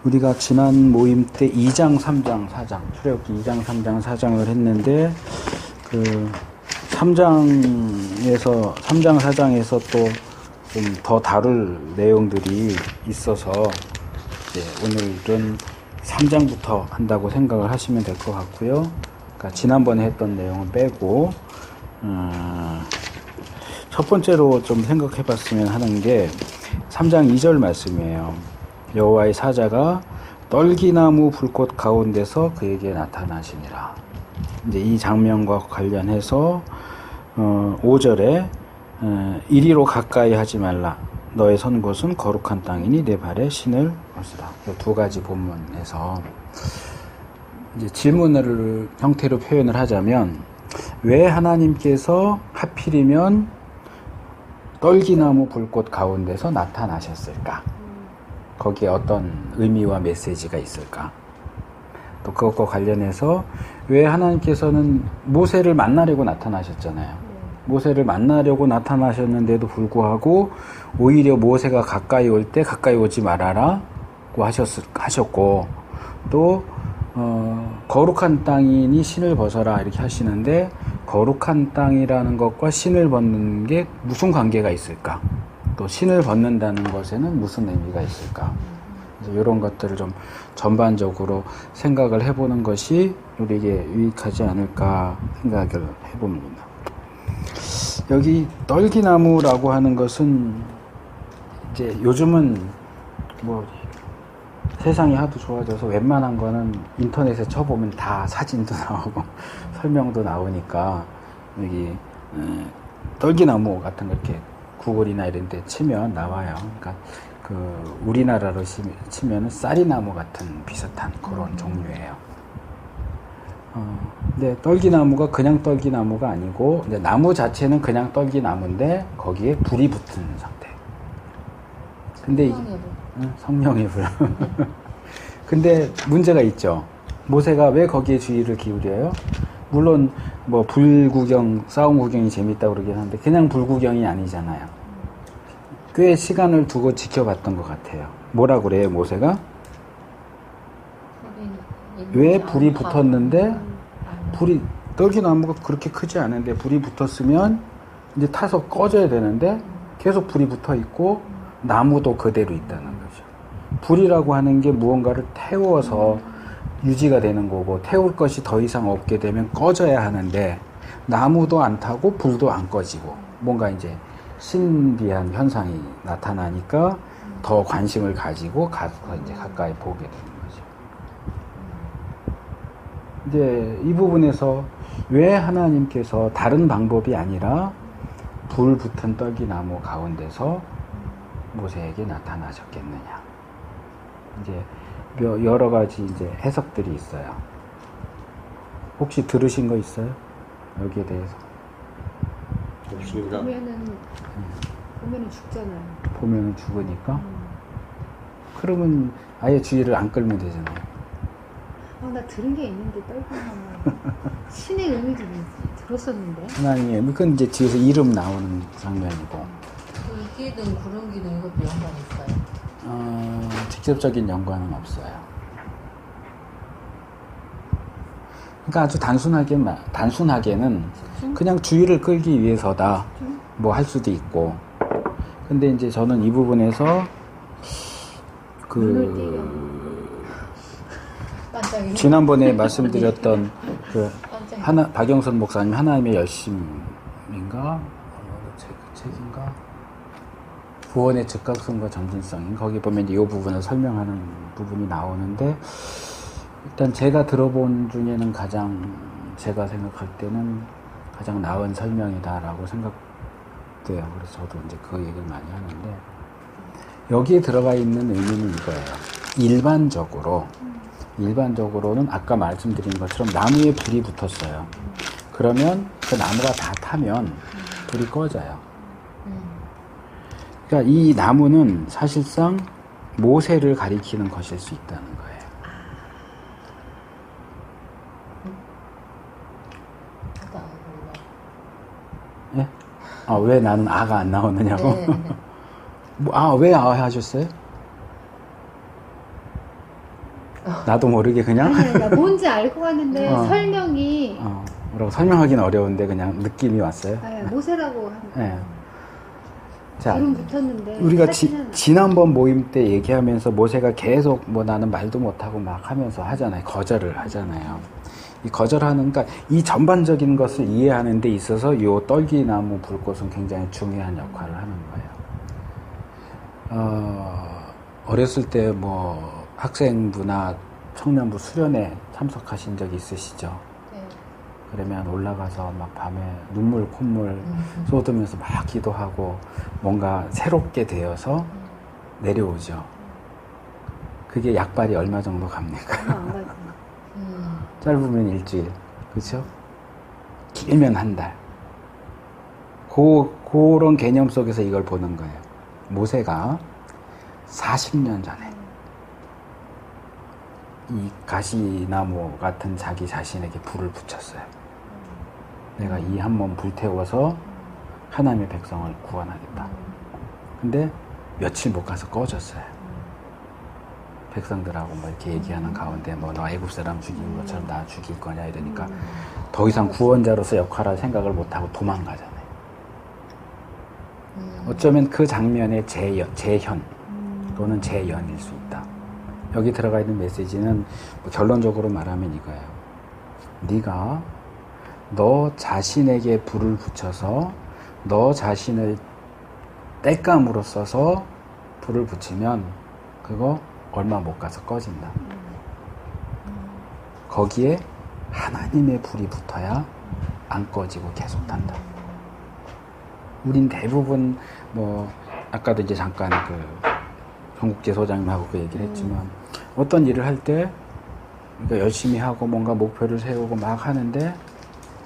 우리가 지난 모임 때 2장, 3장, 4장, 출애굽기 2장, 3장, 4장을 했는데 그 3장, 4장에서 또 좀 더 다룰 내용들이 있어서 이제 오늘은 3장부터 한다고 생각을 하시면 될 것 같고요. 그러니까 지난번에 했던 내용은 빼고 첫 번째로 좀 생각해 봤으면 하는 게 3장 2절 말씀이에요. 여호와의 사자가 떨기나무 불꽃 가운데서 그에게 나타나시니라. 이제 이 장면과 관련해서 5절에 이리로 가까이 하지 말라. 너의 선 곳은 거룩한 땅이니 내 발에 신을 벗으라. 이 두 가지 본문에서 이제 질문을 형태로 표현을 하자면 왜 하나님께서 하필이면 떨기나무 불꽃 가운데서 나타나셨을까? 거기에 어떤 의미와 메시지가 있을까? 또 그것과 관련해서 왜 하나님께서는 모세를 만나려고 나타나셨잖아요. 모세를 만나려고 나타나셨는데도 불구하고 오히려 모세가 가까이 올 때 가까이 오지 말아라고 하셨고 또 거룩한 땅이니 신을 벗어라 이렇게 하시는데 거룩한 땅이라는 것과 신을 벗는 게 무슨 관계가 있을까? 또 신을 벗는다는 것에는 무슨 의미가 있을까? 그래서 이런 것들을 좀 전반적으로 생각을 해보는 것이 우리에게 유익하지 않을까 생각을 해봅니다. 여기 떨기나무라고 하는 것은 이제 요즘은 뭐 세상이 하도 좋아져서 웬만한 거는 인터넷에 쳐보면 다 사진도 나오고 설명도 나오니까 여기 떨기나무 같은 거 이렇게 구글이나 이런 데 치면 나와요. 그러니까 그 우리나라로 치면은 쌀이나무 같은 비슷한 그런 종류예요. 근데 떨기나무가 그냥 떨기나무가 아니고 이제 나무 자체는 그냥 떨기나무인데 거기에 불이 붙은 상태. 근데 성령의 불. 근데 문제가 있죠. 모세가 왜 거기에 주의를 기울여요? 물론 뭐 불 구경, 싸움 구경이 재밌다고 그러긴 하는데 그냥 불 구경이 아니잖아요. 꽤 시간을 두고 지켜봤던 것 같아요. 뭐라 그래요, 모세가? 왜 불이 붙었는데 떨기나무가 그렇게 크지 않은데 불이 붙었으면 이제 타서 꺼져야 되는데 계속 불이 붙어 있고 나무도 그대로 있다는 거죠. 불이라고 하는 게 무언가를 태워서 유지가 되는 거고 태울 것이 더 이상 없게 되면 꺼져야 하는데 나무도 안 타고 불도 안 꺼지고 뭔가 이제 신비한 현상이 나타나니까 더 관심을 가지고 가서 이제 가까이 보게 되는 거죠. 이제 이 부분에서 왜 하나님께서 다른 방법이 아니라 불 붙은 떨기나무 가운데서 모세에게 나타나셨겠느냐. 이제 여러 가지 이제 해석들이 있어요. 혹시 들으신 거 있어요? 여기에 대해서? 없습니다. 보면은 죽잖아요. 보면은 죽으니까? 그러면 아예 주의를 안 끌면 되잖아요. 나 들은 게 있는데 떨기나무 신의 의미 좀 들었었는데. 하나님의 그건 이제 뒤에서 이름 나오는 장면이고. 기둥, 구름 기둥 이것도 연관이 있어요? 직접적인 연관은 없어요. 그러니까 아주 단순하게는 그냥 주의를 끌기 위해서다. 뭐 할 수도 있고. 근데 이제 저는 이 부분에서 지난번에 말씀드렸던 박영선 목사님 하나님의 열심인가? 책인가? 구원의 즉각성과 점진성. 거기 보면 이 부분을 설명하는 부분이 나오는데 일단 제가 들어본 중에는 제가 생각할 때는 가장 나은 설명이다라고 생각돼요. 그래서 저도 이제 그 얘기를 많이 하는데 여기에 들어가 있는 의미는 이거예요. 일반적으로는 아까 말씀드린 것처럼 나무에 불이 붙었어요. 그러면 그 나무가 다 타면 불이 꺼져요. 그러니까 이 나무는 사실상 모세를 가리키는 것일 수 있다는 거예요. 예? 왜 나는 아가 안 나오느냐고? 네. 왜 하셨어요? 나도 모르게 그냥 아니, 나 뭔지 알 것 같는데 어. 설명이 뭐라고 설명하기는 어려운데 그냥 느낌이 왔어요. 모세라고 하는 거. 네. 자, 구름 붙었는데 우리가 사진은 지난번 모임 때 얘기하면서 모세가 계속 뭐 나는 말도 못하고 막 하면서 하잖아요. 거절을 하잖아요. 이 거절하는, 그러니까 이 전반적인 것을 이해하는 데 있어서 이 떨기나무 불꽃은 굉장히 중요한 역할을 하는 거예요. 어렸을 때 뭐 학생부나 청년부 수련회 참석하신 적 있으시죠? 네. 그러면 올라가서 막 밤에 눈물 콧물 쏟으면서 막 기도하고 뭔가 새롭게 되어서 내려오죠. 그게 약발이 얼마 정도 갑니까? 안 가지. 짧으면 일주일, 그렇죠? 길면 한 달. 그런 개념 속에서 이걸 보는 거예요. 모세가 40년 전에 이 가시나무 같은 자기 자신에게 불을 붙였어요. 내가 이 한 몸 불태워서 하나님의 백성을 구원하겠다. 근데 며칠 못 가서 꺼졌어요. 백성들하고 뭐 이렇게 얘기하는 가운데 뭐 너 애굽 사람 죽인 것처럼 나 죽일 거냐 이러니까 더 이상 구원자로서 역할할 생각을 못하고 도망가잖아요. 어쩌면 그 장면의 재현 또는 재연일 수 있다. 여기 들어가 있는 메시지는 뭐 결론적으로 말하면 이거예요. 네가 너 자신에게 불을 붙여서 너 자신을 땔감으로 써서 불을 붙이면 그거 얼마 못 가서 꺼진다. 거기에 하나님의 불이 붙어야 안 꺼지고 계속 탄다. 우린 대부분 뭐 아까도 이제 잠깐 그 전국재 소장님하고 그 얘기를 했지만 어떤 일을 할 때 그러니까 열심히 하고 뭔가 목표를 세우고 막 하는데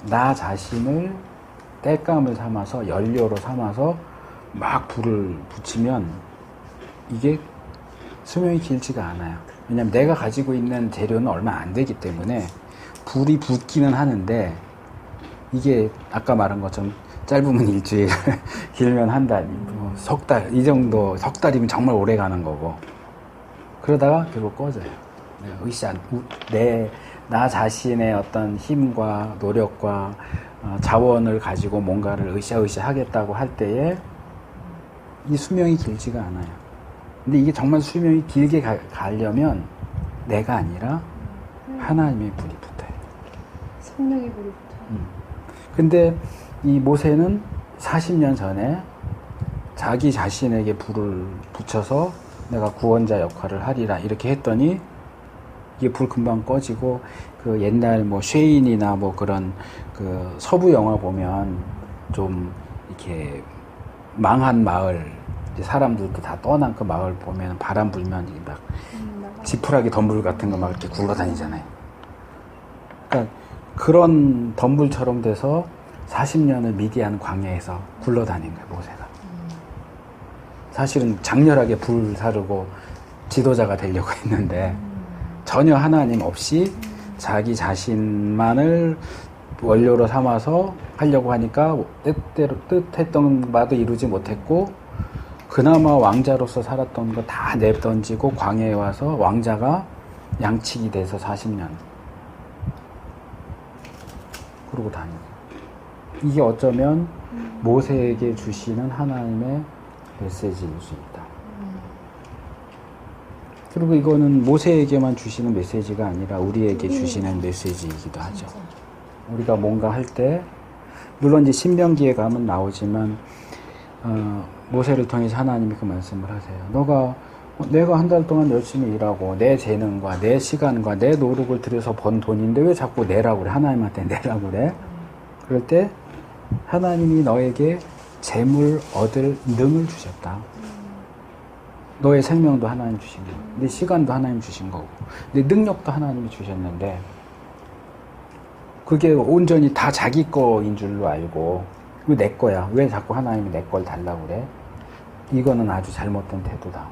나 자신을 땔감을 삼아서 연료로 삼아서 막 불을 붙이면 이게 수명이 길지가 않아요. 왜냐면 내가 가지고 있는 재료는 얼마 안 되기 때문에 불이 붙기는 하는데 이게 아까 말한 것처럼 짧으면 일주일, 길면 한 달, 뭐 석 달, 이 정도, 석 달이면 정말 오래 가는 거고. 그러다가 결국 꺼져요. 나 자신의 어떤 힘과 노력과 자원을 가지고 뭔가를 으쌰으쌰 하겠다고 할 때에 이 수명이 길지가 않아요. 근데 이게 정말 수명이 길게 가려면 내가 아니라 하나님의 불이 붙어요. 성령의 불이 붙어. 근데 이 모세는 40년 전에 자기 자신에게 불을 붙여서 내가 구원자 역할을 하리라 이렇게 했더니 이게 불 금방 꺼지고 그 옛날 뭐 쉐인이나 뭐 그런 그 서부 영화 보면 좀 이렇게 망한 마을 이제 사람들도 다 떠난 그 마을 보면 바람 불면 막 지푸라기 덤불 같은 거 막 이렇게 굴러다니잖아요. 그러니까 그런 덤불처럼 돼서 40년을 미디안 광야에서 굴러다닌 거예요, 모세가. 사실은 장렬하게 불 사르고 지도자가 되려고 했는데 전혀 하나님 없이 자기 자신만을 원료로 삼아서 하려고 하니까 뜻했던 바도 이루지 못했고 그나마 왕자로서 살았던 거 다 내던지고 광야에 와서 왕자가 양치기 돼서 40년 그러고 다니고 이게 어쩌면 모세에게 주시는 하나님의 메시지일 수 있다. 그리고 이거는 모세에게만 주시는 메시지가 아니라 우리에게 주시는 메시지이기도 하죠. 우리가 뭔가 할 때 물론 이제 신명기에 가면 나오지만 모세를 통해서 하나님이 그 말씀을 하세요. 내가 한 달 동안 열심히 일하고 내 재능과 내 시간과 내 노력을 들여서 번 돈인데 왜 자꾸 내라고 그래? 하나님한테 내라고 그래? 그럴 때 하나님이 너에게 재물 얻을 능을 주셨다. 너의 생명도 하나님 주신 거고 내 시간도 하나님 주신 거고 내 능력도 하나님이 주셨는데 그게 온전히 다 자기 거인 줄로 알고 이거 내 거야. 왜 자꾸 하나님이 내 걸 달라고 그래? 이거는 아주 잘못된 태도다.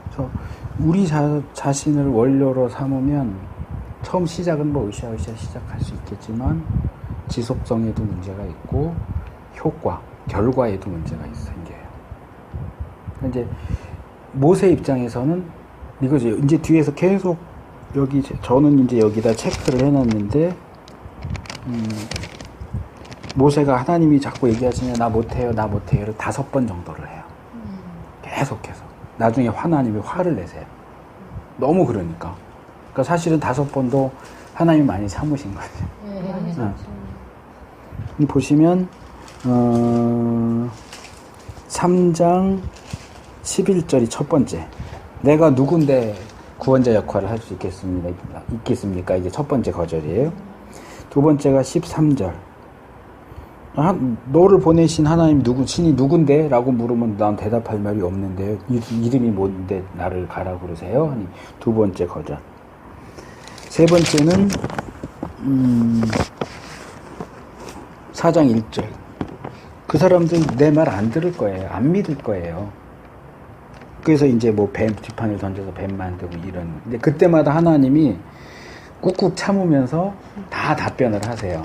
그래서 우리 자신을 원료로 삼으면 처음 시작은 뭐 으쌰으쌰 시작할 수 있겠지만 지속성에도 문제가 있고 결과에도 문제가 생겨요. 이제 모세 입장에서는 이거죠. 이제 뒤에서 계속 여기 저는 이제 여기다 체크를 해놨는데 모세가 하나님이 자꾸 얘기하시면 나 못해요, 나 못해요를 5번 정도를 해요. 계속해서. 나중에 하나님이 화를 내세요. 너무 그러니까. 그러니까 사실은 5번도 하나님이 많이 참으신 거죠. 보시면 3장 11절이 첫 번째. 내가 누군데 구원자 역할을 할 수 있겠습니까? 이게 첫 번째 거절이에요. 두 번째가 13절. 너를 보내신 하나님 신이 누군데? 라고 물으면 난 대답할 말이 없는데요. 이름이 뭔데 나를 가라고 그러세요? 아니, 두 번째 거절. 세 번째는 4장 1절. 그 사람들 내 말 안 들을 거예요. 안 믿을 거예요. 그래서 이제 뭐 뱀 뒷판을 던져서 뱀 만들고 이런. 근데 그때마다 하나님이 꾹꾹 참으면서 다 답변을 하세요.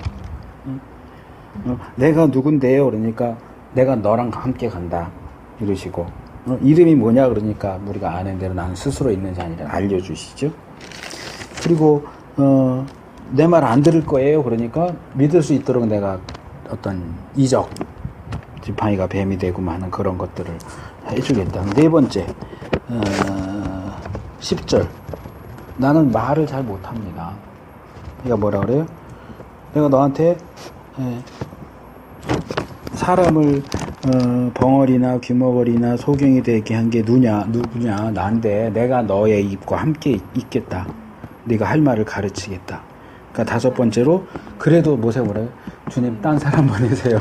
내가 누군데요? 그러니까 내가 너랑 함께 간다. 이러시고. 이름이 뭐냐? 그러니까 우리가 아는 대로 나는 스스로 있는 자니라 알려주시죠. 그리고 내 말 안 들을 거예요. 그러니까 믿을 수 있도록 내가 어떤 이적 지팡이가 뱀이 되고 하는 그런 것들을 해주겠다. 네 번째 10절 나는 말을 잘 못합니다. 그러니까 뭐라 그래요? 내가 너한테 사람을 벙어리나 귀머거리나 소경이 되게 한 게 누구냐 난데 내가 너의 입과 함께 있겠다. 네가 할 말을 가르치겠다. 그러니까 5번째로 그래도 모세 뭐래요? 주님 딴 사람 보내세요.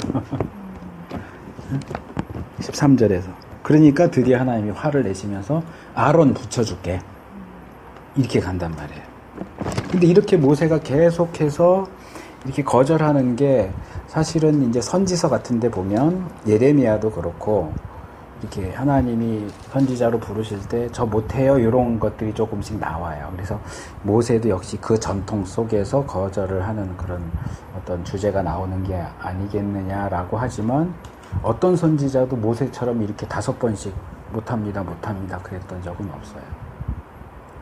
13절에서 그러니까 드디어 하나님이 화를 내시면서 아론 붙여줄게 이렇게 간단 말이에요. 근데 이렇게 모세가 계속해서 이렇게 거절하는 게 사실은 이제 선지서 같은 데 보면 예레미야도 그렇고 이렇게 하나님이 선지자로 부르실 때 저 못해요 이런 것들이 조금씩 나와요. 그래서 모세도 역시 그 전통 속에서 거절을 하는 그런 어떤 주제가 나오는 게 아니겠느냐라고 하지만 어떤 선지자도 모세처럼 이렇게 5번씩 못합니다 그랬던 적은 없어요.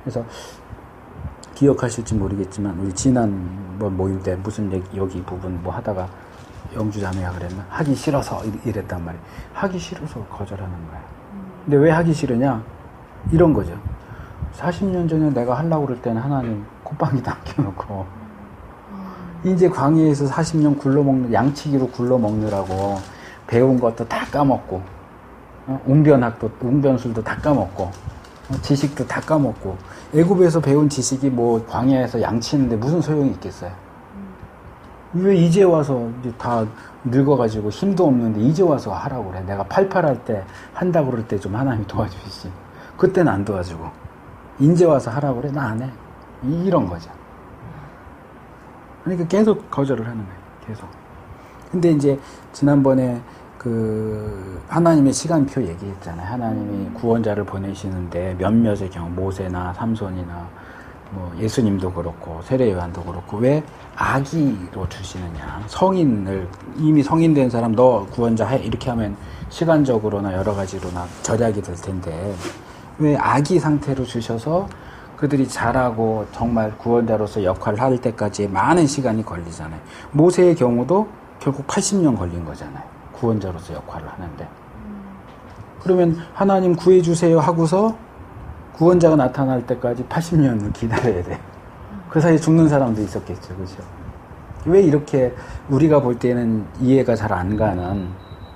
그래서 기억하실지 모르겠지만 우리 지난번 모임 때 무슨 여기 부분 뭐 하다가 영주자매가 그랬나? 하기 싫어서 이랬단 말이에요. 하기 싫어서 거절하는 거예요. 근데 왜 하기 싫으냐? 이런 거죠. 40년 전에 내가 하려고 그럴 때는 하나님 콧방귀 당겨놓고 이제 광야에서 40년 양치기로 굴러먹느라고 배운 것도 다 까먹고 웅변술도 다 까먹고 지식도 다 까먹고 애굽에서 배운 지식이 뭐 광야에서 양치는데 무슨 소용이 있겠어요? 왜 이제 와서 이제 다 늙어가지고 힘도 없는데 이제 와서 하라고 그래. 내가 팔팔할 때 한다고 그럴 때 좀 하나님이 도와주시지. 그때는 안 도와주고 이제 와서 하라고 그래. 나 안 해. 이런 거죠. 그러니까 계속 거절을 하는 거예요. 계속. 근데 이제 지난번에 그 하나님의 시간표 얘기했잖아요. 하나님이 구원자를 보내시는데 몇몇의 경우 모세나 삼손이나 뭐 예수님도 그렇고 세례 요한도 그렇고 왜 아기로 주시느냐. 이미 성인 된 사람 너 구원자 해 이렇게 하면 시간적으로나 여러 가지로나 절약이 될 텐데 왜 아기 상태로 주셔서 그들이 자라고 정말 구원자로서 역할을 할 때까지 많은 시간이 걸리잖아요. 모세의 경우도 결국 80년 걸린 거잖아요. 구원자로서 역할을 하는데. 그러면 하나님 구해주세요 하고서 구원자가 나타날 때까지 80년을 기다려야 돼. 그 사이에 죽는 사람도 있었겠죠. 그죠? 왜 이렇게 우리가 볼 때는 이해가 잘 안 가는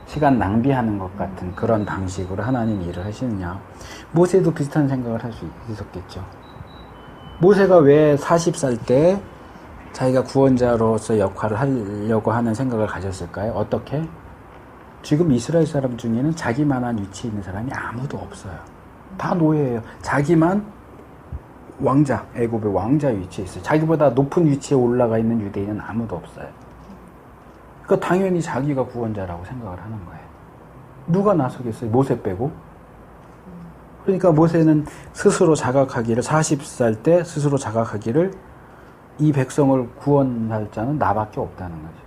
시간 낭비하는 것 같은 그런 방식으로 하나님 일을 하시느냐. 모세도 비슷한 생각을 할 수 있었겠죠. 모세가 왜 40살 때 자기가 구원자로서 역할을 하려고 하는 생각을 가졌을까요? 어떻게? 지금 이스라엘 사람 중에는 자기만한 위치에 있는 사람이 아무도 없어요. 다 노예예요. 자기만 왕자, 애굽의 왕자 위치에 있어요. 자기보다 높은 위치에 올라가 있는 유대인은 아무도 없어요. 그러니까 당연히 자기가 구원자라고 생각을 하는 거예요. 누가 나서겠어요? 모세 빼고. 그러니까 모세는 스스로 자각하기를 40살 때 스스로 자각하기를 이 백성을 구원할 자는 나밖에 없다는 거죠.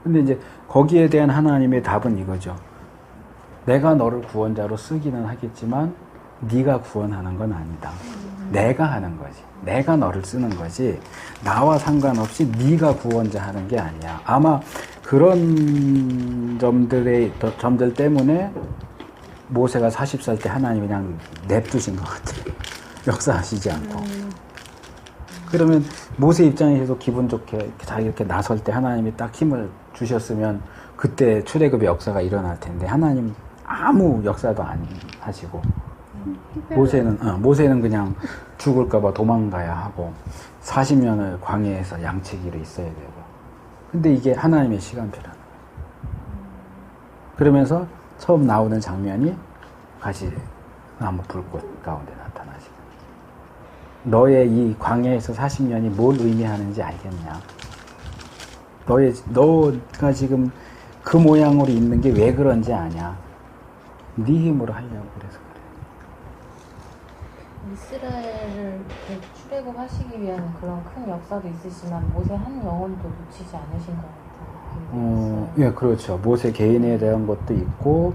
근데 이제 거기에 대한 하나님의 답은 이거죠. 내가 너를 구원자로 쓰기는 하겠지만 네가 구원하는 건 아니다. 내가 하는 거지. 내가 너를 쓰는 거지. 나와 상관없이 네가 구원자 하는 게 아니야. 아마 그런 점들 때문에 모세가 40살 때 하나님이 그냥 냅두신 것 같아요. 역사하시지 않고. 그러면 모세 입장에서도 기분 좋게 자기 이렇게 나설 때 하나님이 딱 힘을 주셨으면 그때 출애굽의 역사가 일어날 텐데 하나님 아무 역사도 안 하시고 모세는 그냥 죽을까봐 도망가야 하고 40년을 광야에서 양치기로 있어야 되고 근데 이게 하나님의 시간표라는 거예요. 그러면서 처음 나오는 장면이 가시나무 불꽃 가운데 나타나시고 너의 이 광야에서 40년이 뭘 의미하는지 알겠냐? 너가 지금 그 모양으로 있는 게 왜 그런지 아냐? 네 힘으로 하려고 그래서 그래. 이스라엘을 출애굽하시기 위한 그런 큰 역사도 있으시지만 모세 한 영혼도 놓치지 않으신 것 같아요. 예, 그렇죠. 모세 개인에 대한 것도 있고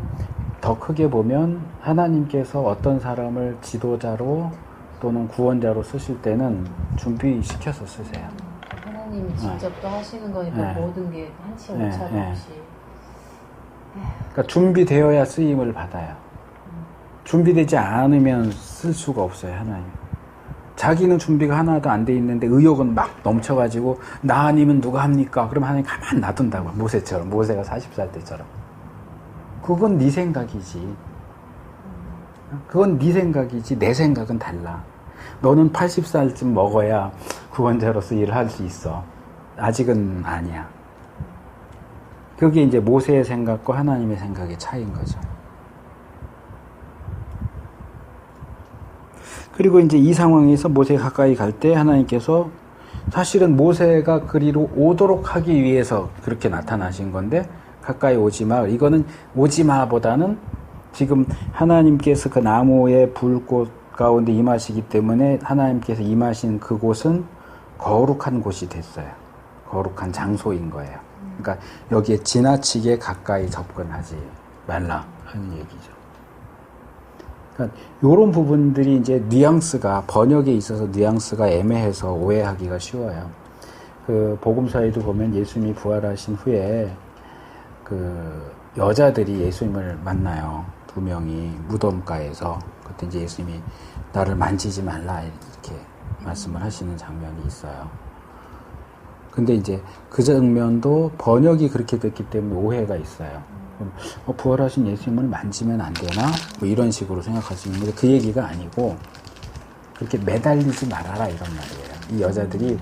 더 크게 보면 하나님께서 어떤 사람을 지도자로 또는 구원자로 쓰실 때는 준비시켜서 쓰세요. 하나님이 직접 또 하시는 거니까 모든 게 한치 오차도 없이. 그러니까 준비되어야 쓰임을 받아요. 준비되지 않으면 쓸 수가 없어요, 하나님. 자기는 준비가 하나도 안 돼 있는데 의욕은 막 넘쳐가지고 나 아니면 누가 합니까? 그럼 하나님 가만 놔둔다고. 모세처럼. 모세가 40살 때처럼. 그건 네 생각이지. 그건 네 생각이지 내 생각은 달라. 너는 80살쯤 먹어야 구원자로서 일을 할 수 있어. 아직은 아니야. 그게 이제 모세의 생각과 하나님의 생각의 차이인 거죠. 그리고 이제 이 상황에서 모세가 가까이 갈 때 하나님께서 사실은 모세가 그리로 오도록 하기 위해서 그렇게 나타나신 건데 가까이 오지 마. 이거는 오지 마보다는 지금 하나님께서 그 나무의 불꽃 가운데 임하시기 때문에 하나님께서 임하신 그곳은 거룩한 곳이 됐어요. 거룩한 장소인 거예요. 그러니까 여기에 지나치게 가까이 접근하지 말라 하는 얘기죠. 그러니까 이런 부분들이 이제 뉘앙스가 번역에 있어서 뉘앙스가 애매해서 오해하기가 쉬워요. 그 복음서에도 보면 예수님이 부활하신 후에 그 여자들이 예수님을 만나요. 2명이 무덤가에서 그때 이제 예수님이 나를 만지지 말라 이렇게 말씀을 하시는 장면이 있어요. 근데 이제 그 장면도 번역이 그렇게 됐기 때문에 오해가 있어요. 부활하신 예수님을 만지면 안 되나? 뭐 이런 식으로 생각할 수 있는데 그 얘기가 아니고 그렇게 매달리지 말아라 이런 말이에요. 이 여자들이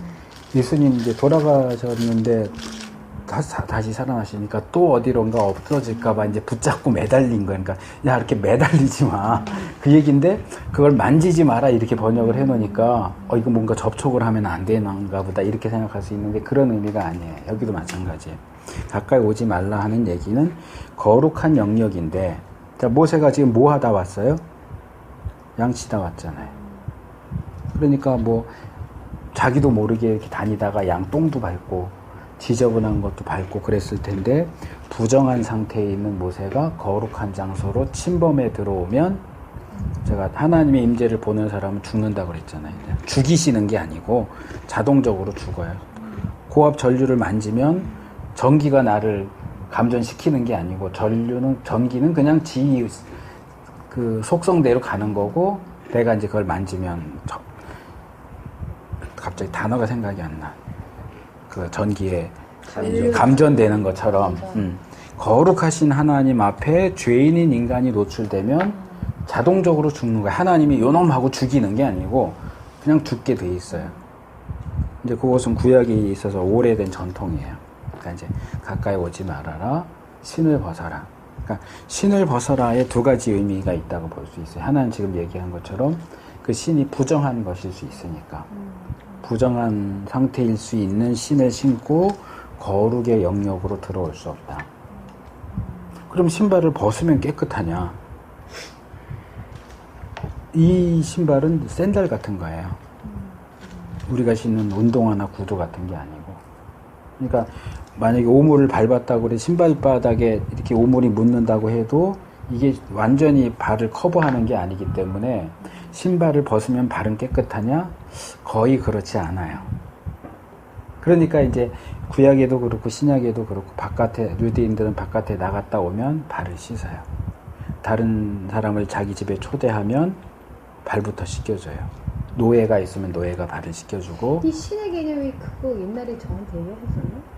예수님 이제 돌아가셨는데 다시 살아나시니까 또 어디론가 없어질까봐 이제 붙잡고 매달린 거예요. 그러니까 야 이렇게 매달리지 마. 그 얘기인데 그걸 만지지 마라 이렇게 번역을 해놓으니까 이거 뭔가 접촉을 하면 안 되는가 보다 이렇게 생각할 수 있는데 그런 의미가 아니에요. 여기도 마찬가지예요. 가까이 오지 말라 하는 얘기는 거룩한 영역인데 자 모세가 지금 뭐 하다 왔어요? 양치다 왔잖아요. 그러니까 뭐 자기도 모르게 이렇게 다니다가 양 똥도 밟고 지저분한 것도 밟고 그랬을 텐데 부정한 상태에 있는 모세가 거룩한 장소로 침범에 들어오면 제가 하나님의 임재를 보는 사람은 죽는다고 그랬잖아요. 죽이시는 게 아니고 자동적으로 죽어요. 고압 전류를 만지면 전기가 나를 감전시키는 게 아니고 전기는 그냥 그 속성대로 가는 거고 내가 이제 그걸 만지면 갑자기 단어가 생각이 안 나. 그 전기에 감전되는 것처럼 거룩하신 하나님 앞에 죄인인 인간이 노출되면 자동적으로 죽는 거야. 하나님이 요놈하고 죽이는 게 아니고 그냥 죽게 돼 있어요. 이제 그것은 구약에 있어서 오래된 전통이에요. 그러니까 이제 가까이 오지 말아라, 신을 벗어라. 그러니까 신을 벗어라에 두 가지 의미가 있다고 볼 수 있어요. 하나는 지금 얘기한 것처럼 그 신이 부정한 것일 수 있으니까. 부정한 상태일 수 있는 신을 신고 거룩의 영역으로 들어올 수 없다. 그럼 신발을 벗으면 깨끗하냐? 이 신발은 샌들 같은 거예요. 우리가 신는 운동화나 구두 같은 게 아니고. 그러니까 만약에 오물을 밟았다고 그래 신발바닥에 이렇게 오물이 묻는다고 해도 이게 완전히 발을 커버하는 게 아니기 때문에 신발을 벗으면 발은 깨끗하냐? 거의 그렇지 않아요. 그러니까 이제 구약에도 그렇고 신약에도 그렇고 바깥에 유대인들은 바깥에 나갔다 오면 발을 씻어요. 다른 사람을 자기 집에 초대하면 발부터 씻겨줘요. 노예가 있으면 노예가 발을 씻겨주고. 이 신의 개념이 그거 옛날에 저한테 얘기하셨었나?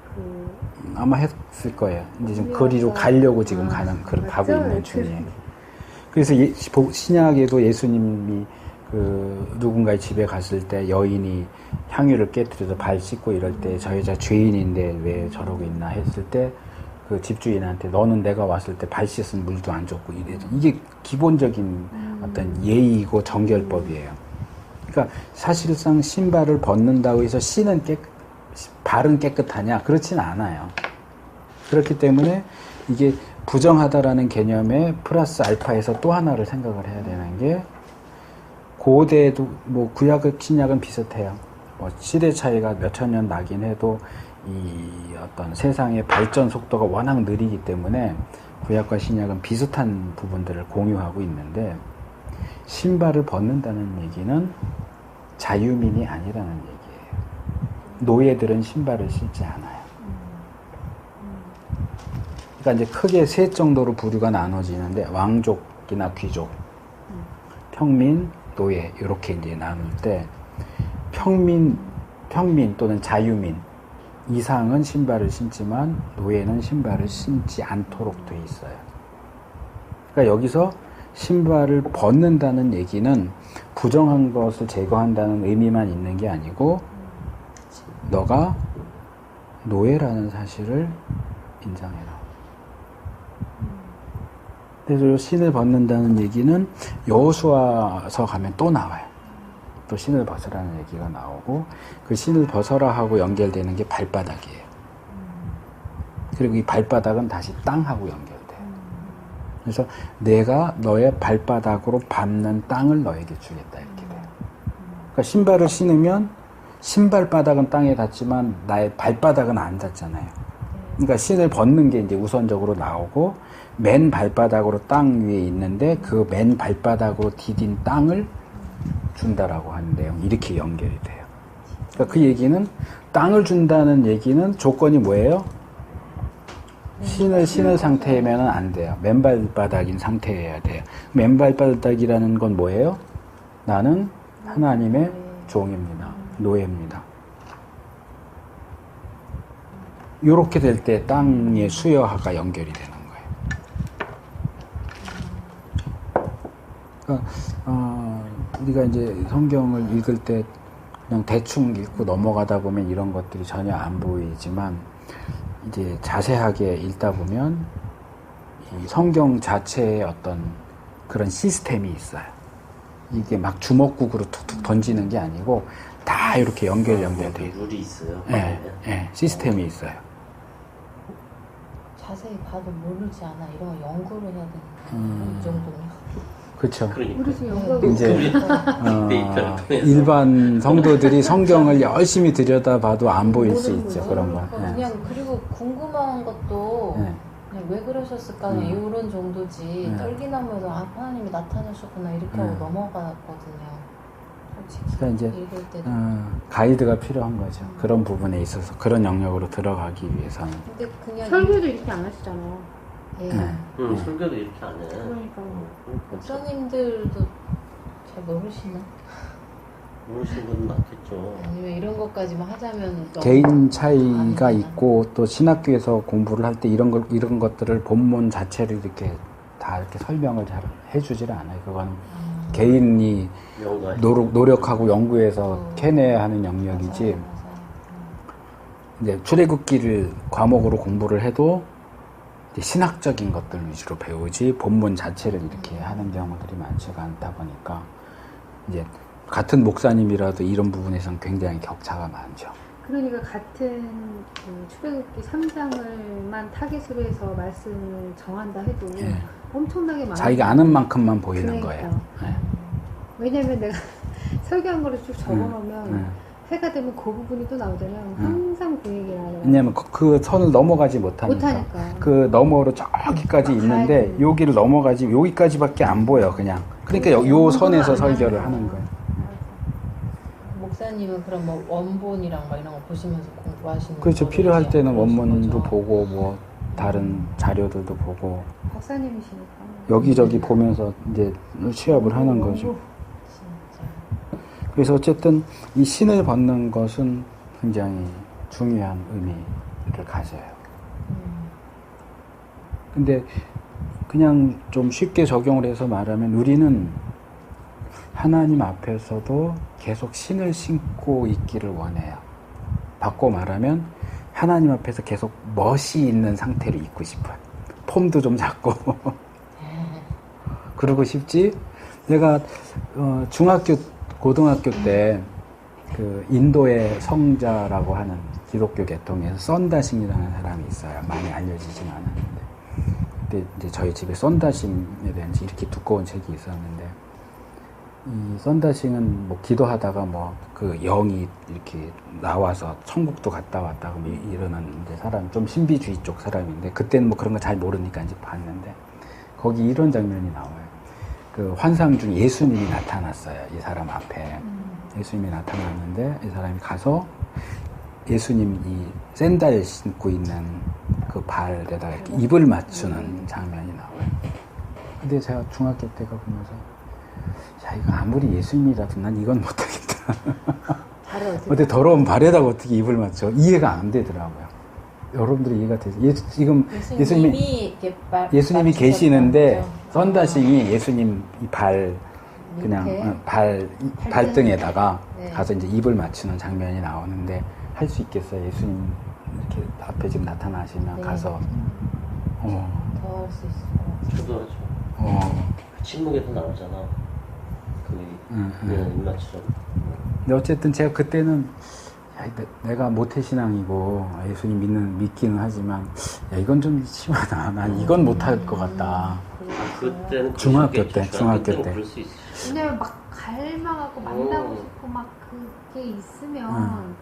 아마 했을 거예요. 이제 좀 우리가 거리로 가려고 지금 가는 맞죠? 가고 있는 중이에요. 그래서 신약에도 예수님이 그 누군가의 집에 갔을 때 여인이 향유를 깨뜨려서 발 씻고 이럴 때 저 여자 죄인인데 왜 저러고 있나 했을 때 그 집주인한테 너는 내가 왔을 때 발 씻은 물도 안 줬고 이래. 이게 기본적인 어떤 예의이고 정결법이에요. 그러니까 사실상 신발을 벗는다고 해서 발은 깨끗하냐? 그렇진 않아요. 그렇기 때문에 이게 부정하다라는 개념에 플러스 알파에서 또 하나를 생각을 해야 되는 게 고대에도 뭐 구약과 신약은 비슷해요. 뭐 시대 차이가 몇천 년 나긴 해도 이 어떤 세상의 발전 속도가 워낙 느리기 때문에 구약과 신약은 비슷한 부분들을 공유하고 있는데 신발을 벗는다는 얘기는 자유민이 아니라는 얘기예요. 노예들은 신발을 신지 않아요. 그러니까 이제 크게 세 정도로 부류가 나눠지는데 왕족이나 귀족, 평민, 노예 이렇게 이제 나눌 때 평민 또는 자유민 이상은 신발을 신지만 노예는 신발을 신지 않도록 돼 있어요. 그러니까 여기서 신발을 벗는다는 얘기는 부정한 것을 제거한다는 의미만 있는 게 아니고 너가 노예라는 사실을 인정해라. 그래서 신을 벗는다는 얘기는 여호수아서 가면 또 나와요. 또 신을 벗으라는 얘기가 나오고 그 신을 벗어라 하고 연결되는 게 발바닥이에요. 그리고 이 발바닥은 다시 땅하고 연결돼요. 그래서 내가 너의 발바닥으로 밟는 땅을 너에게 주겠다 이렇게 돼요. 그러니까 신발을 신으면 신발바닥은 땅에 닿지만 나의 발바닥은 안 닿잖아요. 그러니까 신을 벗는 게 이제 우선적으로 나오고 맨 발바닥으로 땅 위에 있는데 그 맨 발바닥으로 디딘 땅을 준다라고 하는 내용 이렇게 연결이 돼요. 그러니까 그 얘기는 땅을 준다는 얘기는 조건이 뭐예요? 신을 신을 상태면 안 돼요. 맨발바닥인 상태여야 돼요. 맨발바닥이라는 건 뭐예요? 나는 하나님의 종입니다. 노예입니다. 이렇게 될 때 땅의 수여화가 연결이 되는 거예요. 그러니까 우리가 이제 성경을 읽을 때 그냥 대충 읽고 넘어가다 보면 이런 것들이 전혀 안 보이지만 이제 자세하게 읽다 보면 이 성경 자체에 어떤 그런 시스템이 있어요. 이게 막 주먹국으로 툭툭 던지는 게 아니고 다 이렇게 연결돼. 룰이 있어요. 네, 네, 시스템이 있어요. 자세히 봐도 모르지 않아. 이런 거 연구를 해야 되는 이 정도면. 그렇죠. 그러니까. 우리 지금 연구하고 이제 데이터를 통해서. 일반 성도들이 성경을 열심히 들여다봐도 안 보일 수 모르는 있죠. 거죠. 그런 거. 그냥 네. 그리고 궁금한 것도 네. 그냥 왜 그러셨을까 이런 정도지 네. 떨기나무에서 하나님이 나타나셨구나 이렇게 하고 네. 넘어갔거든요. 솔직히 그러니까 이제 읽을 때도. 가이드가 필요한 거죠. 그런 부분에 있어서 그런 영역으로 들어가기 위해서는. 근데 그냥 설교도 이렇게 안 하시잖아요. 예. 네. 설교도 이렇게 안 해. 그러니까 목사님들도 잘 모르시나? 모르시는 분은 많겠죠. 아니면 이런 것까지만 하자면 너무 개인 차이가 아니구나. 있고 또 신학교에서 공부를 할 때 이런 것들을 본문 자체를 이렇게 다 이렇게 설명을 잘 해주질 않아요. 그건 개인이 영과 노력하고 연구해서 캐내야 하는 영역이지. 맞아요. 이제 출애굽기를 과목으로 공부를 해도 이제 신학적인 것들 위주로 배우지 본문 자체를 이렇게 하는 경우들이 많지가 않다 보니까 이제 같은 목사님이라도 이런 부분에서는 굉장히 격차가 많죠. 그러니까 같은 그 출애굽기 3장을만 타겟으로 해서 말씀을 정한다 해도 네. 엄청나게 많아요. 자기가 아는 만큼만 보이는 그러니까. 거예요. 네. 왜냐면 내가 설교한 거를 쭉 적어놓으면 해가 되면 그 부분이 또 나오잖아요. 항상 그 얘기를 하더라고요. 왜냐면 그 선을 넘어가지 못하니까. 못하니까. 그 너머로 저기까지 있는데 가야 돼. 여기를 넘어가지 여기까지밖에 안 보여 그냥. 그러니까 요 선에서 설교를 하는 거예요. 목사님은 그럼 뭐 원본이랑 막 이런 거 보시면서 공부하시는 그렇죠. 거죠? 필요할 때는 이제? 원문도 거죠. 보고 뭐 다른 자료들도 보고 박사님이시니까. 여기저기 보면서 이제 취합을 하는 거죠. 진짜. 그래서 어쨌든 이 신을 벗는 것은 굉장히 중요한 의미를 가져요. 근데 그냥 좀 쉽게 적용을 해서 말하면 우리는 하나님 앞에서도 계속 신을 신고 있기를 원해요. 바꿔 말하면 하나님 앞에서 계속 멋이 있는 상태로 있고 싶어요. 폼도 좀 잡고 그러고 싶지. 내가 중학교 고등학교 때 그 인도의 성자라고 하는 기독교 계통에서 썬다심이라는 사람이 있어요. 많이 알려지진 않았는데 그때 이제 저희 집에 썬다심에 대한 이렇게 두꺼운 책이 있었는데 이 썬다싱은 뭐 기도하다가 뭐 그 영이 이렇게 나와서 천국도 갔다 왔다고 뭐 이러는 이제 사람 좀 신비주의 쪽 사람인데 그때는 뭐 그런 거 잘 모르니까 이제 봤는데 거기 이런 장면이 나와요. 그 환상 중에 예수님이 나타났어요. 이 사람 앞에 예수님이 나타났는데 이 사람이 가서 예수님 이 샌들 신고 있는 그 발에다가 이렇게 입을 맞추는 장면이 나와요. 근데 제가 중학교 때가 보면서 야 이거 아무리 예수님이라도 난 이건 못하겠다. 발을 어떻게 더러운 발에다가 어떻게 입을 맞춰? 이해가 안 되더라고요. 여러분들이 이해가 되죠? 지금 예수님이 계시는데 썬다싱이 예수님 이 발 그냥 발등에다가 네. 가서 이제 입을 맞추는 장면이 나오는데 할 수 있겠어요? 예수님 이렇게 앞에 지금 나타나시면 네. 가서 더 할 수 있을 것 같아요. 저도 하죠. 침묵에도 나오잖아. 그 입맞추죠. 근데 어쨌든 제가 그때는 야, 내가 모태신앙이고 예수님 믿기는 하지만 야 이건 좀 심하다. 난 이건 못할 것 같다. 그때는 중학교 때. 그럴 수 있어. 왜냐면 막 갈망하고 만나고 싶고 막 그게 있으면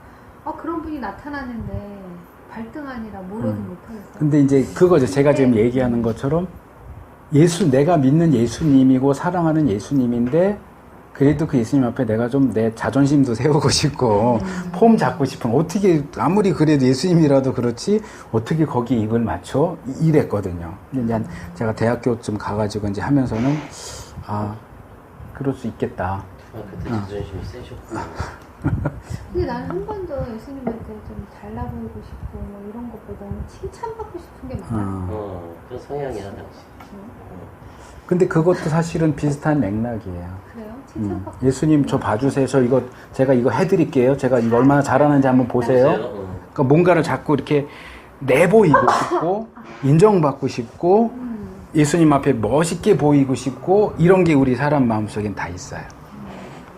그런 분이 나타나는데 발등 아니라 뭐라도 못하겠어요. 근데 이제 그거죠. 제가 지금 얘기하는 것처럼 내가 믿는 예수님이고 사랑하는 예수님인데 그래도 그 예수님 앞에 내가 좀 내 자존심도 세우고 싶고 폼 잡고 싶은 어떻게 아무리 그래도 예수님이라도 그렇지 어떻게 거기에 입을 맞춰? 이랬거든요. 근데 이제 제가 대학교쯤 가가지고 이제 하면서는 그럴 수 있겠다. 그때 자존심이 세셨구나. 근데 나는 한 번도 예수님한테 좀 달라 보이고 싶고 뭐 이런 것보다는 칭찬받고 싶은 게 많아. 그 성향이야 당시. 근데 그것도 사실은 비슷한 맥락이에요. 그래요? 칭찬받고 예수님 저 봐주세요. 제가 이거 해드릴게요. 제가 이거 얼마나 잘하는지 한번 보세요. 그러니까 뭔가를 자꾸 이렇게 내보이고 싶고 인정받고 싶고 예수님 앞에 멋있게 보이고 싶고 이런 게 우리 사람 마음속엔 다 있어요.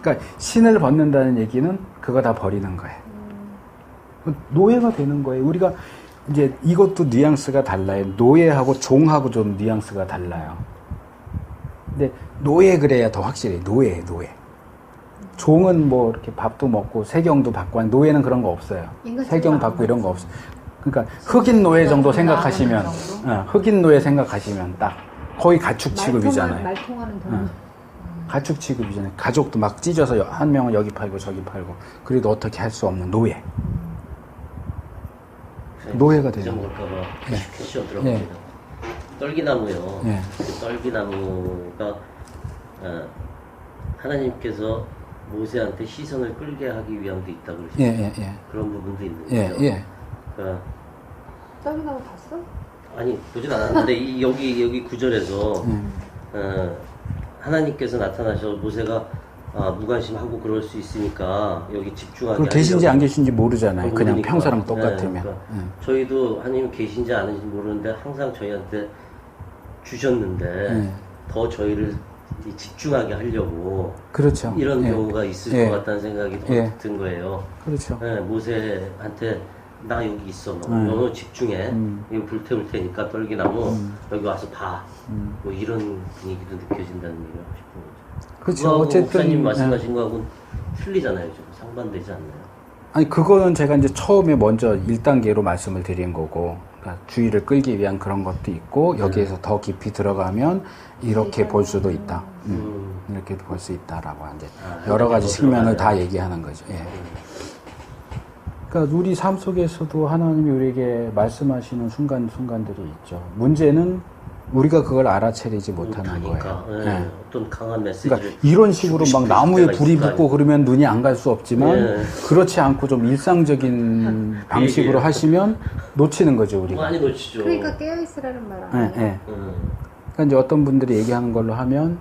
그러니까 신을 벗는다는 얘기는 그거 다 버리는 거예요. 노예가 되는 거예요. 우리가 이제 이것도 뉘앙스가 달라요. 노예하고 종하고 좀 뉘앙스가 달라요. 근데 노예 그래야 더 확실해. 노예. 종은 뭐 이렇게 밥도 먹고 세경도 받고 하는 노예는 그런 거 없어요. 세경 받고 이런 거 없어요. 그러니까 흑인 노예 정도 생각하시면 흑인 노예 생각하시면 딱 거의 가축 취급이잖아요. 말통하는 돈. 가축 취급이잖아요. 가족도 막 찢어서 한 명은 여기 팔고 저기 팔고 그래도 어떻게 할 수 없는 노예. 노예가 되죠. 잊어먹을까봐 캐시어 들어갑니다. 떨기나무요. 그 떨기나무가 하나님께서 모세한테 시선을 끌게 하기 위함도 있다고 그러시죠. 그런 부분도 있는데요. 그러니까 떨기나무 봤어? 아니 보진 않았는데 여기 구절에서 하나님께서 나타나셔 모세가 무관심하고 그럴 수 있으니까 여기 집중하게 그럼 계신지 안 계신지 모르잖아요. 그냥 모르니까. 평소랑 똑같으면. 그러니까 저희도 하나님 계신지 안 계신지 모르는데 항상 저희한테 주셨는데 더 저희를 집중하게 하려고 그렇죠. 이런 경우가 있을 것 같다는 생각이 든 거예요. 그렇죠. 모세한테 나 여기 있어. 너 집중해. 이거 불태울 테니까 떨기나무 여기 와서 봐. 뭐 이런 분위기도 느껴진다는 얘기를 하고 싶은 거죠. 그렇죠. 어쨌든 목사님 말씀하신 거하고는 틀리잖아요. 좀 상반되지 않나요? 아니 그거는 제가 이제 처음에 먼저 1단계로 말씀을 드린 거고, 그러니까 주의를 끌기 위한 그런 것도 있고, 여기에서 더 깊이 들어가면 이렇게 볼 수도 있다. 이렇게 볼 수 있다라고 이제 여러 가지 측면을 다 얘기하는 거죠. 예. 그러니까 우리 삶 속에서도 하나님이 우리에게 말씀하시는 순간들이 있죠. 문제는 우리가 그걸 알아차리지 못하는 거예요. 예. 예. 어떤 강한 메시지를 그러니까 이런 식으로 막 나무에 불이 붙고 그러면 눈이 안 갈 수 없지만 예. 그렇지 않고 좀 일상적인 방식으로 하시면 놓치는 거죠, 우리가. 많이 놓치죠. 그러니까 깨어있으라는 말 예, 아니에요? 예. 그러니까 이제 어떤 분들이 얘기하는 걸로 하면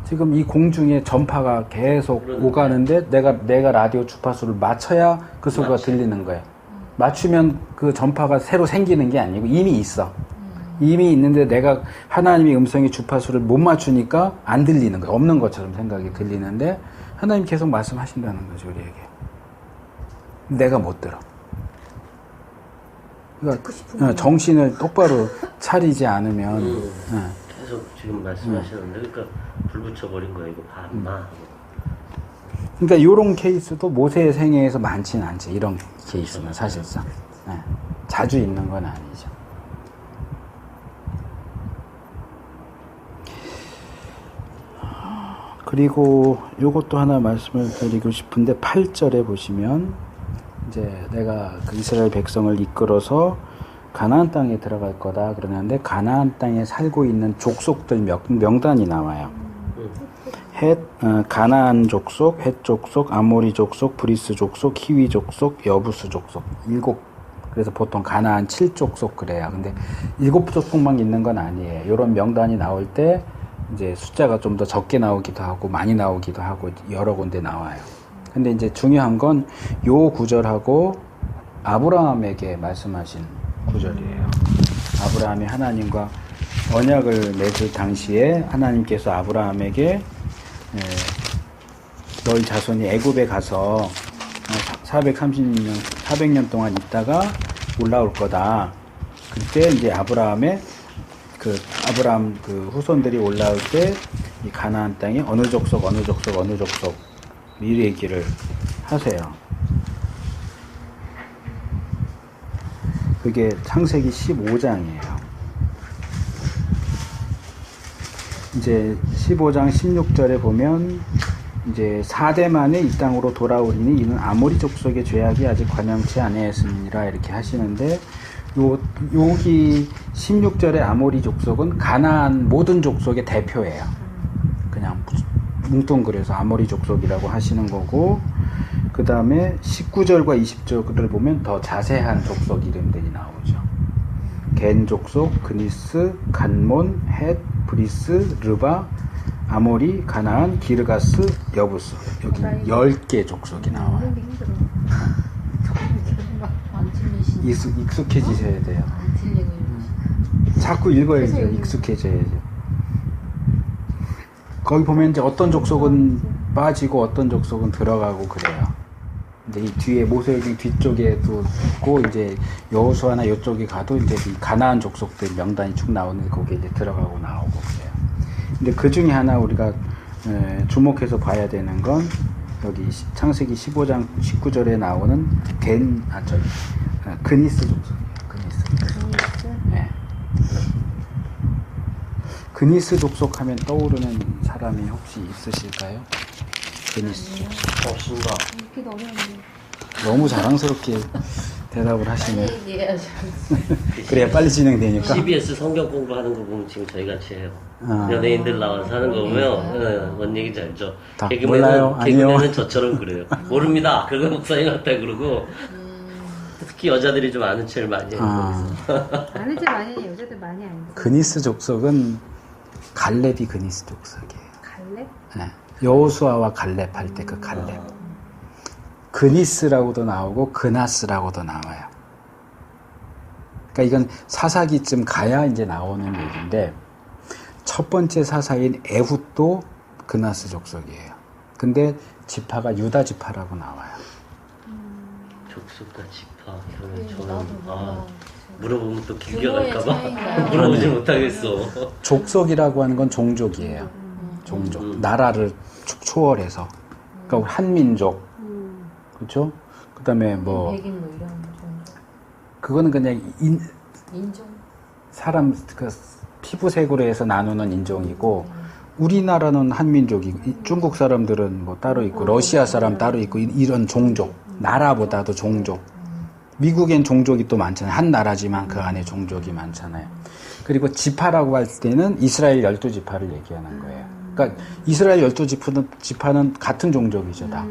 지금 이 공중에 전파가 계속 그러네. 오가는데 내가 라디오 주파수를 맞춰야 그 소리가 들리는 거예요. 맞추면 그 전파가 새로 생기는 게 아니고 이미 있어. 이미 있는데 내가 하나님의 음성의 주파수를 못 맞추니까 안 들리는 거예요. 없는 것처럼 생각이 들리는데 하나님 계속 말씀하신다는 거죠, 우리에게. 내가 못 들어. 그러니까 정신을 똑바로 차리지 않으면 계속 지금 말씀하시는데 그러니까 불 붙여버린 거예요. 이거 봐 인마. 그러니까 이런 케이스도 모세의 생애에서 많지는 않죠. 이런 케이스는 사실상. 예. 자주 있는 건 아니죠. 그리고 이것도 하나 말씀을 드리고 싶은데 8절에 보시면 이제 내가 그 이스라엘 백성을 이끌어서 가나안 땅에 들어갈 거다 그러는데 가나안 땅에 살고 있는 족속들 명단이 나와요. 가나안 족속, 헷 족속, 아모리 족속, 브리스 족속, 히위 족속, 여부스 족속 7. 그래서 보통 가나안 7족속 그래요. 근데 7족속만 있는 건 아니에요. 이런 명단이 나올 때 이제 숫자가 좀 더 적게 나오기도 하고 많이 나오기도 하고 여러 군데 나와요. 근데 이제 중요한 건 요 구절하고 아브라함에게 말씀하신 구절이에요. 아브라함이 하나님과 언약을 맺을 당시에 하나님께서 아브라함에게 너희 자손이 애굽에 가서 400년 동안 있다가 올라올 거다. 그때 이제 아브라함 후손들이 올라올 때 이 가나안 땅에 어느 족속 미리 얘기를 하세요. 그게 창세기 15장이에요. 이제 15장 16절에 보면 이제 4대 만에 이 땅으로 돌아오리니 이는 아모리 족속의 죄악이 아직 관영치 아니하였으니라 이렇게 하시는데 여기 16절의 아모리 족속은 가나안 모든 족속의 대표예요. 그냥 뭉뚱그려서 아모리 족속이라고 하시는 거고, 그 다음에 19절과 20절을 보면 더 자세한 족속 이름들이 나오죠. 겐 족속, 그니스, 간몬, 헷, 브리스, 르바, 아모리, 가나안, 기르가스, 여부스. 여기 10개 족속이 나와요. 안 틀리시네. 익숙해지셔야 돼요. 안 틀리고 자꾸 읽어야죠. 익숙해져야죠. 거기 보면 이제 어떤 족속은 빠지고 어떤 족속은 들어가고 그래요. 근데 이 뒤에 모세오경 뒤쪽에도 있고 이제 여호수아나 이쪽에 가도 이제 이 가나안 족속들 명단이 쭉 나오는데 거기에 이제 들어가고 나오고 그래요. 근데 그 중에 하나 우리가 주목해서 봐야 되는 건 여기 창세기 15장 19절에 나오는 그니스 족속이에요. 그니스. 네. 그니스 족속 하면 떠오르는 사람이 혹시 있으실까요? 그니스 족속. 없습니다. 이렇게 어려운데. 너무 자랑스럽게 대답을 하시네. 얘기해야지. 그래야 빨리 진행되니까. CBS 성경 공부하는 거 보면 지금 저희 같이 해요. 아. 연예인들 나와서 하는 거 보면 뭔 얘기인지 알죠? 다 몰라요? 아니요. 개그맨은 저처럼 그래요. 모릅니다. 그거 목사님 같다 그러고 특히 여자들이 좀 아는 체를 많이 해요. 아는 제 많이 해. 여자들 많이 알죠. 그니스 족속은 갈렙이 그니스 족속이에요. 갈래? 네. 여호수아와 갈렙 할 때 그 갈렙. 그니스라고도 나오고 그나스라고도 나와요. 그러니까 이건 사사기쯤 가야 이제 나오는 얘기인데 첫 번째 사사인 에훗도 그나스 족속이에요. 근데 지파가 유다 지파라고 나와요. 족속과 지파 이러면 네, 저는 물어보면 또 길게 규모의 갈까봐 차이인가요? 물어보지 못하겠어. 족속이라고 하는 건 종족이에요. 종족. 나라를 초월해서. 그러니까 한민족. 그렇죠? 그다음에 뭐 백인 뭐 이런 종족. 그거는 그냥 인종. 사람 그 피부색으로 해서 나누는 인종이고 우리나라는 한민족이고 중국 사람들은 뭐 따로 있고 러시아 사람 따로 있고 이런 종족 나라보다도 종족 미국엔 종족이 또 많잖아요. 한 나라지만 그 안에 종족이 많잖아요. 그리고 지파라고 할 때는 이스라엘 12지파를 얘기하는 거예요. 그러니까 이스라엘 12지파는 같은 종족이죠 다.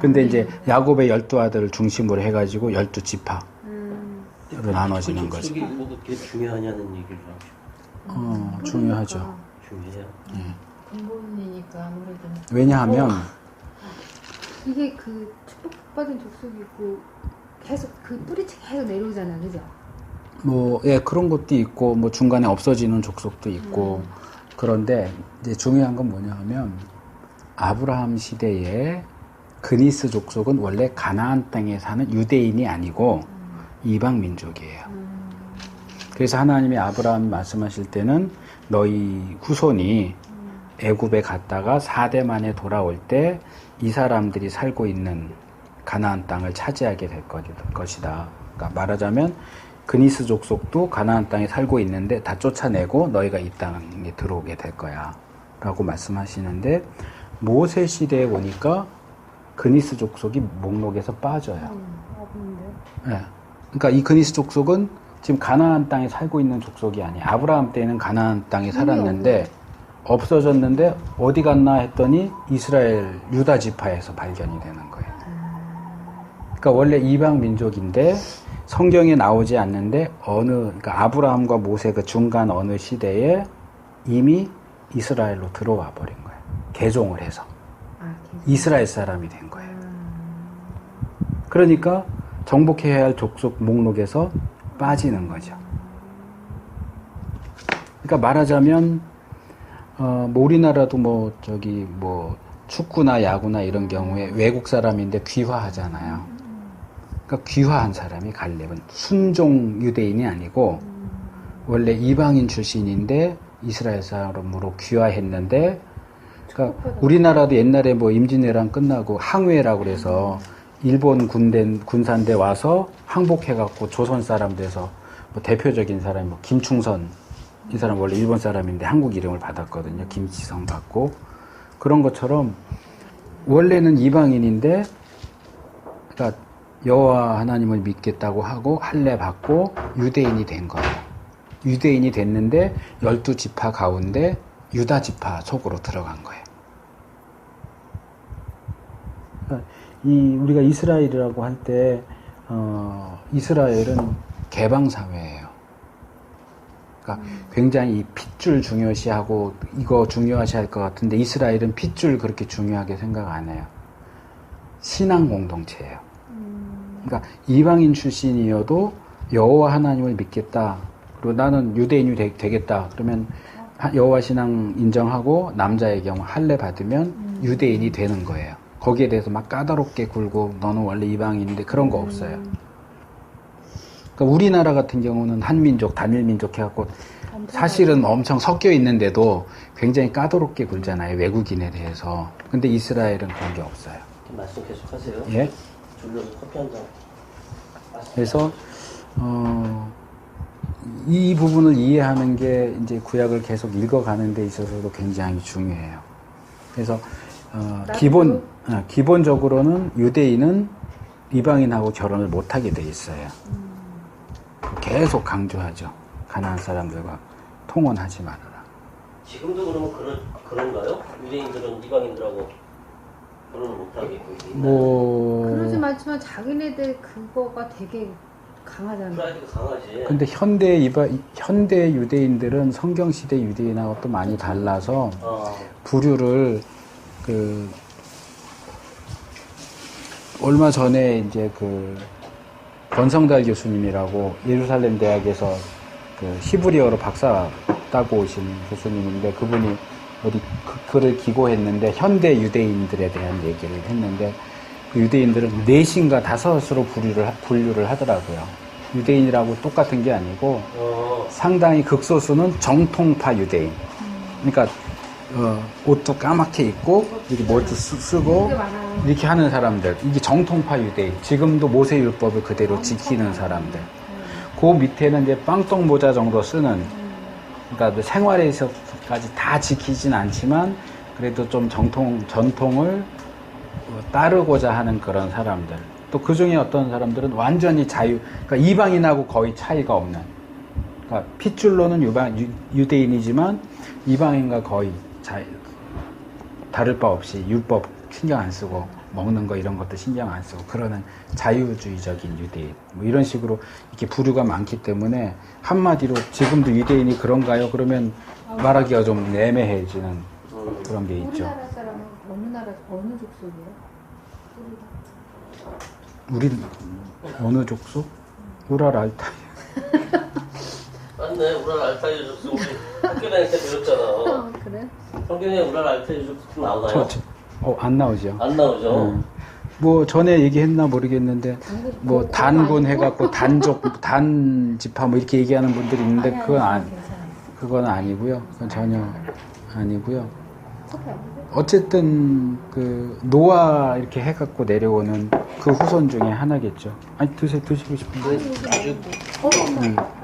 근데 이제 야곱의 12아들을 중심으로 해가지고 12지파로 나눠지는 거죠. 그게 뭐 그렇게 중요하냐는 얘기를 하죠. 중요하죠. 중요해요. 근본이니까 아무래도. 왜냐하면 이게 그 축복받은 족속이 있고 계속 그 뿌리채 계속 내려오잖아, 그죠? 뭐, 예, 그런 것도 있고, 뭐, 중간에 없어지는 족속도 있고, 그런데, 이제 중요한 건 뭐냐 하면, 아브라함 시대에 그니스 족속은 원래 가나안 땅에 사는 유대인이 아니고, 이방 민족이에요. 그래서 하나님이 아브라함 말씀하실 때는, 너희 후손이 애굽에 갔다가 4대 만에 돌아올 때, 이 사람들이 살고 있는 가나안 땅을 차지하게 될 것이다. 그러니까 말하자면, 그니스 족속도 가나안 땅에 살고 있는데 다 쫓아내고 너희가 이 땅에 들어오게 될 거야 라고 말씀하시는데 모세 시대에 오니까 그니스 족속이 목록에서 빠져요. 네. 그러니까 이 그니스 족속은 지금 가나안 땅에 살고 있는 족속이 아니에요. 아브라함 때는 가나안 땅에 살았는데 없어졌는데 어디 갔나 했더니 이스라엘 유다 지파에서 발견이 되는 거예요. 그러니까 원래 이방 민족인데 성경에 나오지 않는데 그러니까 아브라함과 모세 그 중간 어느 시대에 이미 이스라엘로 들어와 버린 거예요. 개종을 해서. 이스라엘 사람이 된 거예요. 그러니까 정복해야 할 족속 목록에서 빠지는 거죠. 그러니까 말하자면 뭐 우리나라도 뭐 축구나 야구나 이런 경우에 외국 사람인데 귀화하잖아요. 그러니까 귀화한 사람이 갈렙은 순종 유대인이 아니고 원래 이방인 출신인데 이스라엘 사람으로 귀화했는데 그러니까 우리나라도 옛날에 뭐 임진왜란 끝나고 항해라고 그래서 일본 군산대 와서 항복해갖고 조선 사람 돼서 뭐 대표적인 사람이 뭐 김충선 이 사람 원래 일본 사람인데 한국 이름을 받았거든요. 김치성 받고 그런 것처럼 원래는 이방인인데 그러니까 여호와 하나님을 믿겠다고 하고 할례 받고 유대인이 된 거예요. 유대인이 됐는데 12지파 가운데 유다 지파 속으로 들어간 거예요. 그러니까 우리가 이스라엘이라고 할 때 이스라엘은 개방 사회예요. 그러니까 굉장히 이 핏줄 중요시하고 이거 중요시할 것 같은데 이스라엘은 핏줄 그렇게 중요하게 생각 안 해요. 신앙 공동체예요. 그러니까 이방인 출신이어도 여호와 하나님을 믿겠다. 그리고 나는 유대인이 되겠다. 그러면 여호와 신앙 인정하고 남자의 경우 할례 받으면 유대인이 되는 거예요. 거기에 대해서 막 까다롭게 굴고 너는 원래 이방인인데 그런 거 없어요. 그러니까 우리나라 같은 경우는 한민족, 단일민족 해갖고 사실은 엄청 섞여 있는데도 굉장히 까다롭게 굴잖아요. 외국인에 대해서. 근데 이스라엘은 그런 게 없어요. 말씀 계속 하세요. 예? 졸려서 커피 한 잔. 그래서 이 부분을 이해하는 게 이제 구약을 계속 읽어가는 데 있어서도 굉장히 중요해요. 그래서 기본적으로는 유대인은 이방인하고 결혼을 못하게 돼 있어요. 계속 강조하죠. 가나안 사람들과 통혼하지 말아라. 지금도 그러면 그런가요? 유대인들은 이방인들하고 결혼을 못하게 그러지 않지만 자기네들 그거가 되게 강하잖아요. 프라이드가 강하지. 근데 현대 유대인들은 성경 시대 유대인하고 또 많이 달라서 부류를 얼마 전에 이제 권성달 교수님이라고 예루살렘 대학에서 히브리어로 박사 따고 오신 교수님인데 그분이 어디 글을 기고했는데 현대 유대인들에 대한 얘기를 했는데 그 유대인들은 4인가 5으로 분류를 하더라고요. 유대인이라고 똑같은 게 아니고 상당히 극소수는 정통파 유대인. 그러니까 옷도 까맣게 입고 이렇게 머리도 쓰고 되게 많아요. 이렇게 하는 사람들, 이게 정통파 유대인, 지금도 모세율법을 그대로 지키는 사람들. 그 밑에는 이제 빵떡 모자 정도 쓰는, 그러니까 생활에서까지 다 지키진 않지만 그래도 좀 전통을 따르고자 하는 그런 사람들. 또 그 중에 어떤 사람들은 완전히 그러니까 이방인하고 거의 차이가 없는. 그러니까 핏줄로는 유대인이지만 이방인과 거의 다를 바 없이 율법 신경 안 쓰고 먹는 거 이런 것도 신경 안 쓰고 그러는 자유주의적인 유대인. 뭐 이런 식으로 이렇게 부류가 많기 때문에 한마디로 지금도 유대인이 그런가요? 그러면 말하기가 좀 애매해지는 그런 게 있죠. 우리나라 사람은 어느 족속이에요? 우리 어느 족속? 우랄 알타이. 맞네. 우랄 알타이 유족수 우리 학교 다닐 때 배웠잖아. 그래? 성경에 우랄 알타이 유족수 나오나요? 안 나오죠. 안 나오죠. 뭐 전에 얘기했나 모르겠는데 뭐 단군 해갖고 단 지파 뭐 이렇게 얘기하는 분들이 있는데 그건 아니고요. 그건 전혀 아니고요. 어쨌든 그 노아 이렇게 해갖고 내려오는 그 후손 중에 하나겠죠. 아니 드시고 싶은데. 아주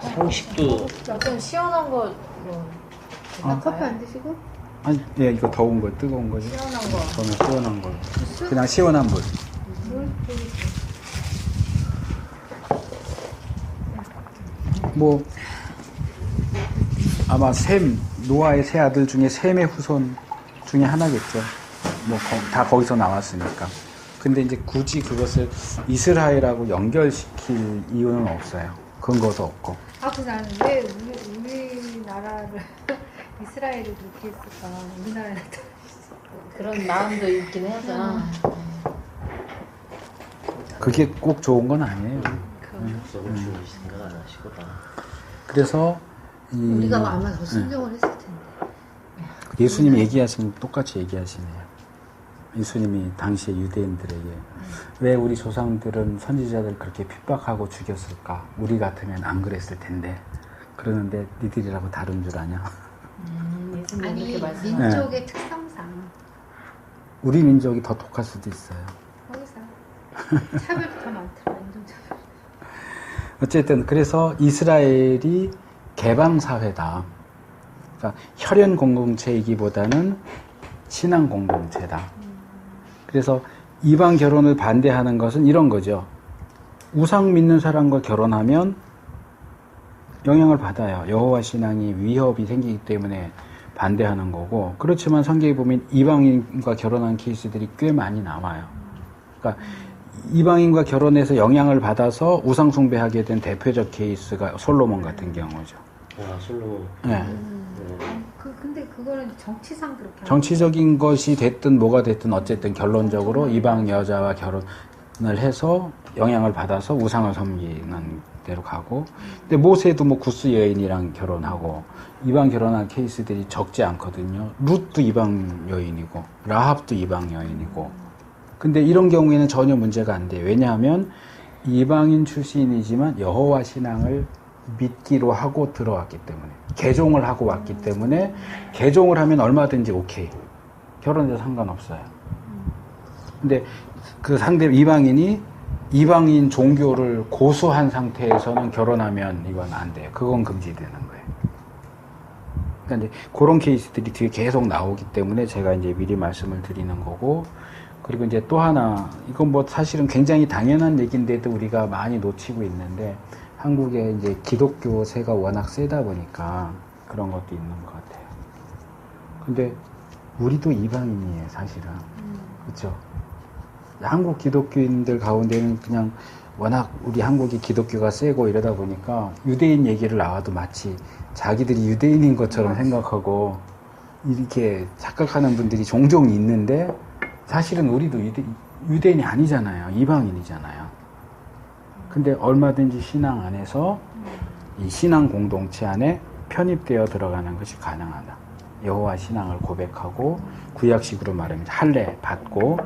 상식도 좀 시원한 거 뭐. 커피 안 드시고? 아니 예 이거 더운 거 뜨거운 거지. 시원한 거. 저는 시원한 걸. 그냥 시원한 물. 뭐 아마 노아의 세 아들 중에 셈의 후손 중에 하나겠죠. 뭐 다 거기서 나왔으니까. 근데 이제 굳이 그것을 이스라엘하고 연결시킬 이유는 없어요. 근거도 없고. 그래서 나는 왜 우리나라를 이스라엘이 그렇게 했을까? 우리나라에 그런 마음도 있긴 하죠. 그게 꼭 좋은 건 아니에요. 너무 중요시 생각 안 하시구나. 그래서 우리가 아마 더 순종을 했을 텐데. 예수님이 얘기하신 똑같이 얘기하시네요. 예수님이 당시에 유대인들에게 왜 우리 조상들은 선지자들 그렇게 핍박하고 죽였을까? 우리 같으면 안 그랬을 텐데. 그러는데 니들이라고 다른 줄 아냐? 예수님 아니 그렇게 말씀. 민족의 특성상 우리 민족이 더 독할 수도 있어요. 거기서 차별이 더 많더라. 인종차별. 어쨌든 그래서 이스라엘이 개방사회다. 그러니까 혈연 공동체이기보다는 신앙 공동체다. 그래서 이방 결혼을 반대하는 것은 이런 거죠. 우상 믿는 사람과 결혼하면 영향을 받아요. 여호와 신앙이 위협이 생기기 때문에 반대하는 거고, 그렇지만 성경에 보면 이방인과 결혼한 케이스들이 꽤 많이 나와요. 그러니까 이방인과 결혼해서 영향을 받아서 우상 숭배하게 된 대표적 케이스가 솔로몬 같은 경우죠. 솔로몬. 네. 근데 그거는 정치상 그렇게 정치적인 것이 됐든 뭐가 됐든 어쨌든 결론적으로 이방 여자와 결혼을 해서 영향을 받아서 우상을 섬기는 대로 가고, 근데 모세도 뭐 구스 여인이랑 결혼하고 이방 결혼한 케이스들이 적지 않거든요. 룻도 이방 여인이고 라합도 이방 여인이고. 근데 이런 경우에는 전혀 문제가 안 돼요. 왜냐하면 이방인 출신이지만 여호와 신앙을 믿기로 하고 들어왔기 때문에, 개종을 하고 왔기 때문에, 개종을 하면 얼마든지 오케이. 결혼해도 상관없어요. 근데 그 상대 이방인이 이방인 종교를 고수한 상태에서는 결혼하면 이건 안 돼요. 그건 금지되는 거예요. 그러니까 이제 그런 케이스들이 뒤에 계속 나오기 때문에 제가 이제 미리 말씀을 드리는 거고, 그리고 이제 또 하나, 이건 뭐 사실은 굉장히 당연한 얘기인데도 우리가 많이 놓치고 있는데, 한국에 이제 기독교세가 워낙 세다 보니까 그런 것도 있는 것 같아요. 근데 우리도 이방인이에요, 사실은. 그렇죠? 한국 기독교인들 가운데는 그냥 워낙 우리 한국이 기독교가 세고 이러다 보니까 유대인 얘기를 나와도 마치 자기들이 유대인인 것처럼 생각하고 이렇게 착각하는 분들이 종종 있는데, 사실은 우리도 유대인이 아니잖아요. 이방인이잖아요. 근데 얼마든지 신앙 안에서 이 신앙 공동체 안에 편입되어 들어가는 것이 가능하다. 여호와 신앙을 고백하고 구약식으로 말하면 할례 받고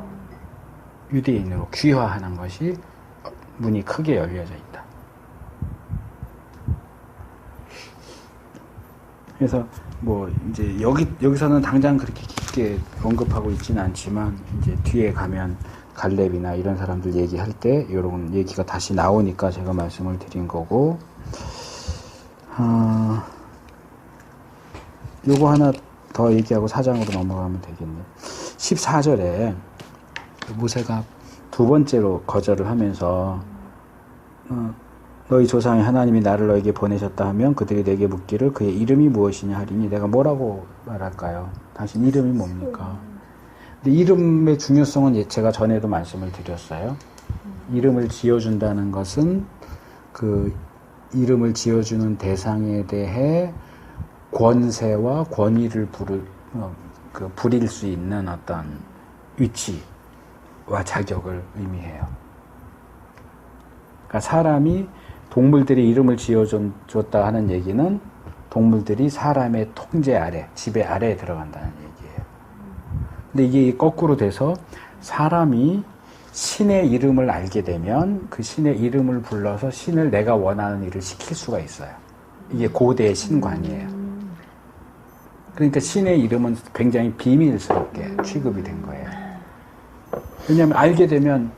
유대인으로 귀화하는 것이 문이 크게 열려져 있다. 그래서 뭐 이제 여기서는 당장 그렇게 깊게 언급하고 있지는 않지만 이제 뒤에 가면 갈렙이나 이런 사람들 얘기할 때 이런 얘기가 다시 나오니까 제가 말씀을 드린 거고, 요거 하나 더 얘기하고 4장으로 넘어가면 되겠네요. 14절에 모세가 두 번째로 거절을 하면서 너희 조상의 하나님이 나를 너에게 보내셨다 하면 그들이 내게 묻기를 그의 이름이 무엇이냐 하리니 내가 뭐라고 말할까요? 당신 이름이 뭡니까? 근데 이름의 중요성은 제가 전에도 말씀을 드렸어요. 이름을 지어준다는 것은 그 이름을 지어주는 대상에 대해 권세와 권위를 부릴 수 있는 어떤 위치와 자격을 의미해요. 그러니까 사람이 동물들이 이름을 지어줬다 하는 얘기는 동물들이 사람의 통제 아래, 지배 아래에 들어간다는 얘기예요. 근데 이게 거꾸로 돼서 사람이 신의 이름을 알게 되면 그 신의 이름을 불러서 신을 내가 원하는 일을 시킬 수가 있어요. 이게 고대의 신관이에요. 그러니까 신의 이름은 굉장히 비밀스럽게 취급이 된 거예요. 왜냐하면 알게 되면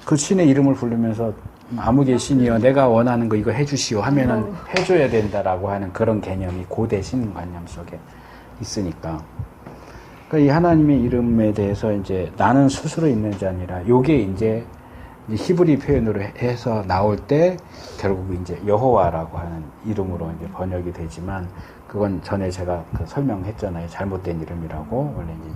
그 신의 이름을 부르면서 아무개 신이여 내가 원하는 거 이거 해주시오 하면은 해줘야 된다라고 하는 그런 개념이 고대 신관념 속에 있으니까. 그러니까 이 하나님의 이름에 대해서 이제 나는 스스로 있는 자니라. 요게 이제 히브리 표현으로 해서 나올 때 결국 이제 여호와라고 하는 이름으로 이제 번역이 되지만 그건 전에 제가 설명했잖아요. 잘못된 이름이라고. 원래 이제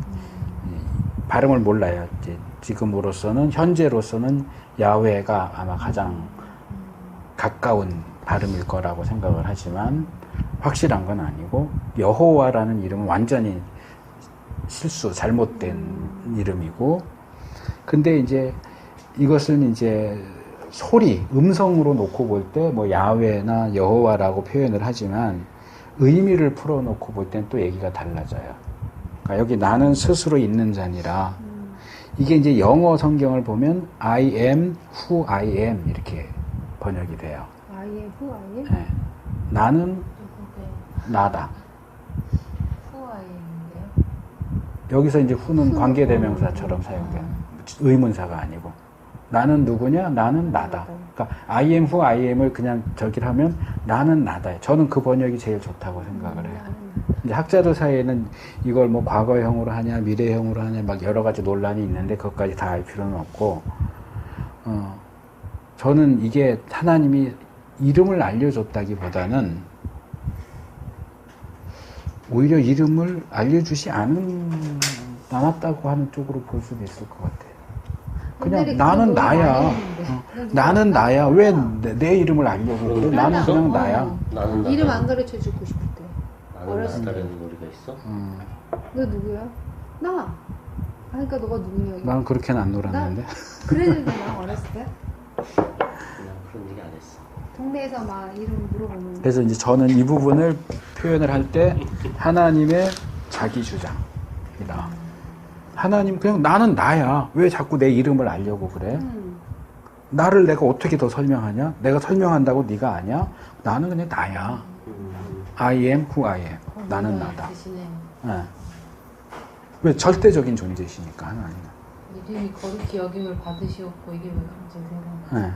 발음을 몰라요. 이제 지금으로서는 현재로서는 야훼가 아마 가장 가까운 발음일 거라고 생각을 하지만 확실한 건 아니고 여호와라는 이름은 완전히 실수, 잘못된 이름이고, 근데 이제 이것을 이제 소리, 음성으로 놓고 볼 때 뭐 야훼나 여호와라고 표현을 하지만 의미를 풀어놓고 볼 땐 또 얘기가 달라져요. 그러니까 여기 나는 스스로 있는 자니라. 이게 이제 영어 성경을 보면 I am who I am 이렇게 번역이 돼요. I am who I am? 네. 나는 나다. 여기서 이제 who는 관계대명사처럼 사용된 의문사가 아니고 나는 누구냐? 나는 나다. 그러니까 I am who I am을 그냥 저기를 하면 나는 나다. 저는 그 번역이 제일 좋다고 생각을 해요. 이제 학자들 사이에는 이걸 뭐 과거형으로 하냐 미래형으로 하냐 막 여러 가지 논란이 있는데 그것까지 다 알 필요는 없고, 저는 이게 하나님이 이름을 알려줬다기보다는 오히려 이름을 알려주지 않았다고 하는 쪽으로 볼 수도 있을 것 같아요. 그냥 나는 나야. 나는 나야. 왜 내 이름을 알려고 그래? 나는 그냥 나야. 나는 이름 안 가르쳐 주고 싶을 때. 나는 어렸을 때. 나다라는 노래가 있어? 너 누구야? 나. 그러니까 너가 누구냐? 난 그렇게는 안 놀았는데. 그랬는데 나 어렸을 때 그냥 그런 얘기 안 했어. 동네에서 막 이름 물어보는. 그래서 이제 저는 이 부분을 표현을 할 때 하나님의 자기 주장이다. 하나님 그냥 나는 나야. 왜 자꾸 내 이름을 알려고 그래? 나를 내가 어떻게 더 설명하냐? 내가 설명한다고 네가 아냐? 나는 그냥 나야. I am who I am. 나는 나다. 네. 왜 절대적인 존재시니까 하나님은. 이름이 거룩히 여김을 받으시옵고 이게 왜 갑자기 생각나? 네.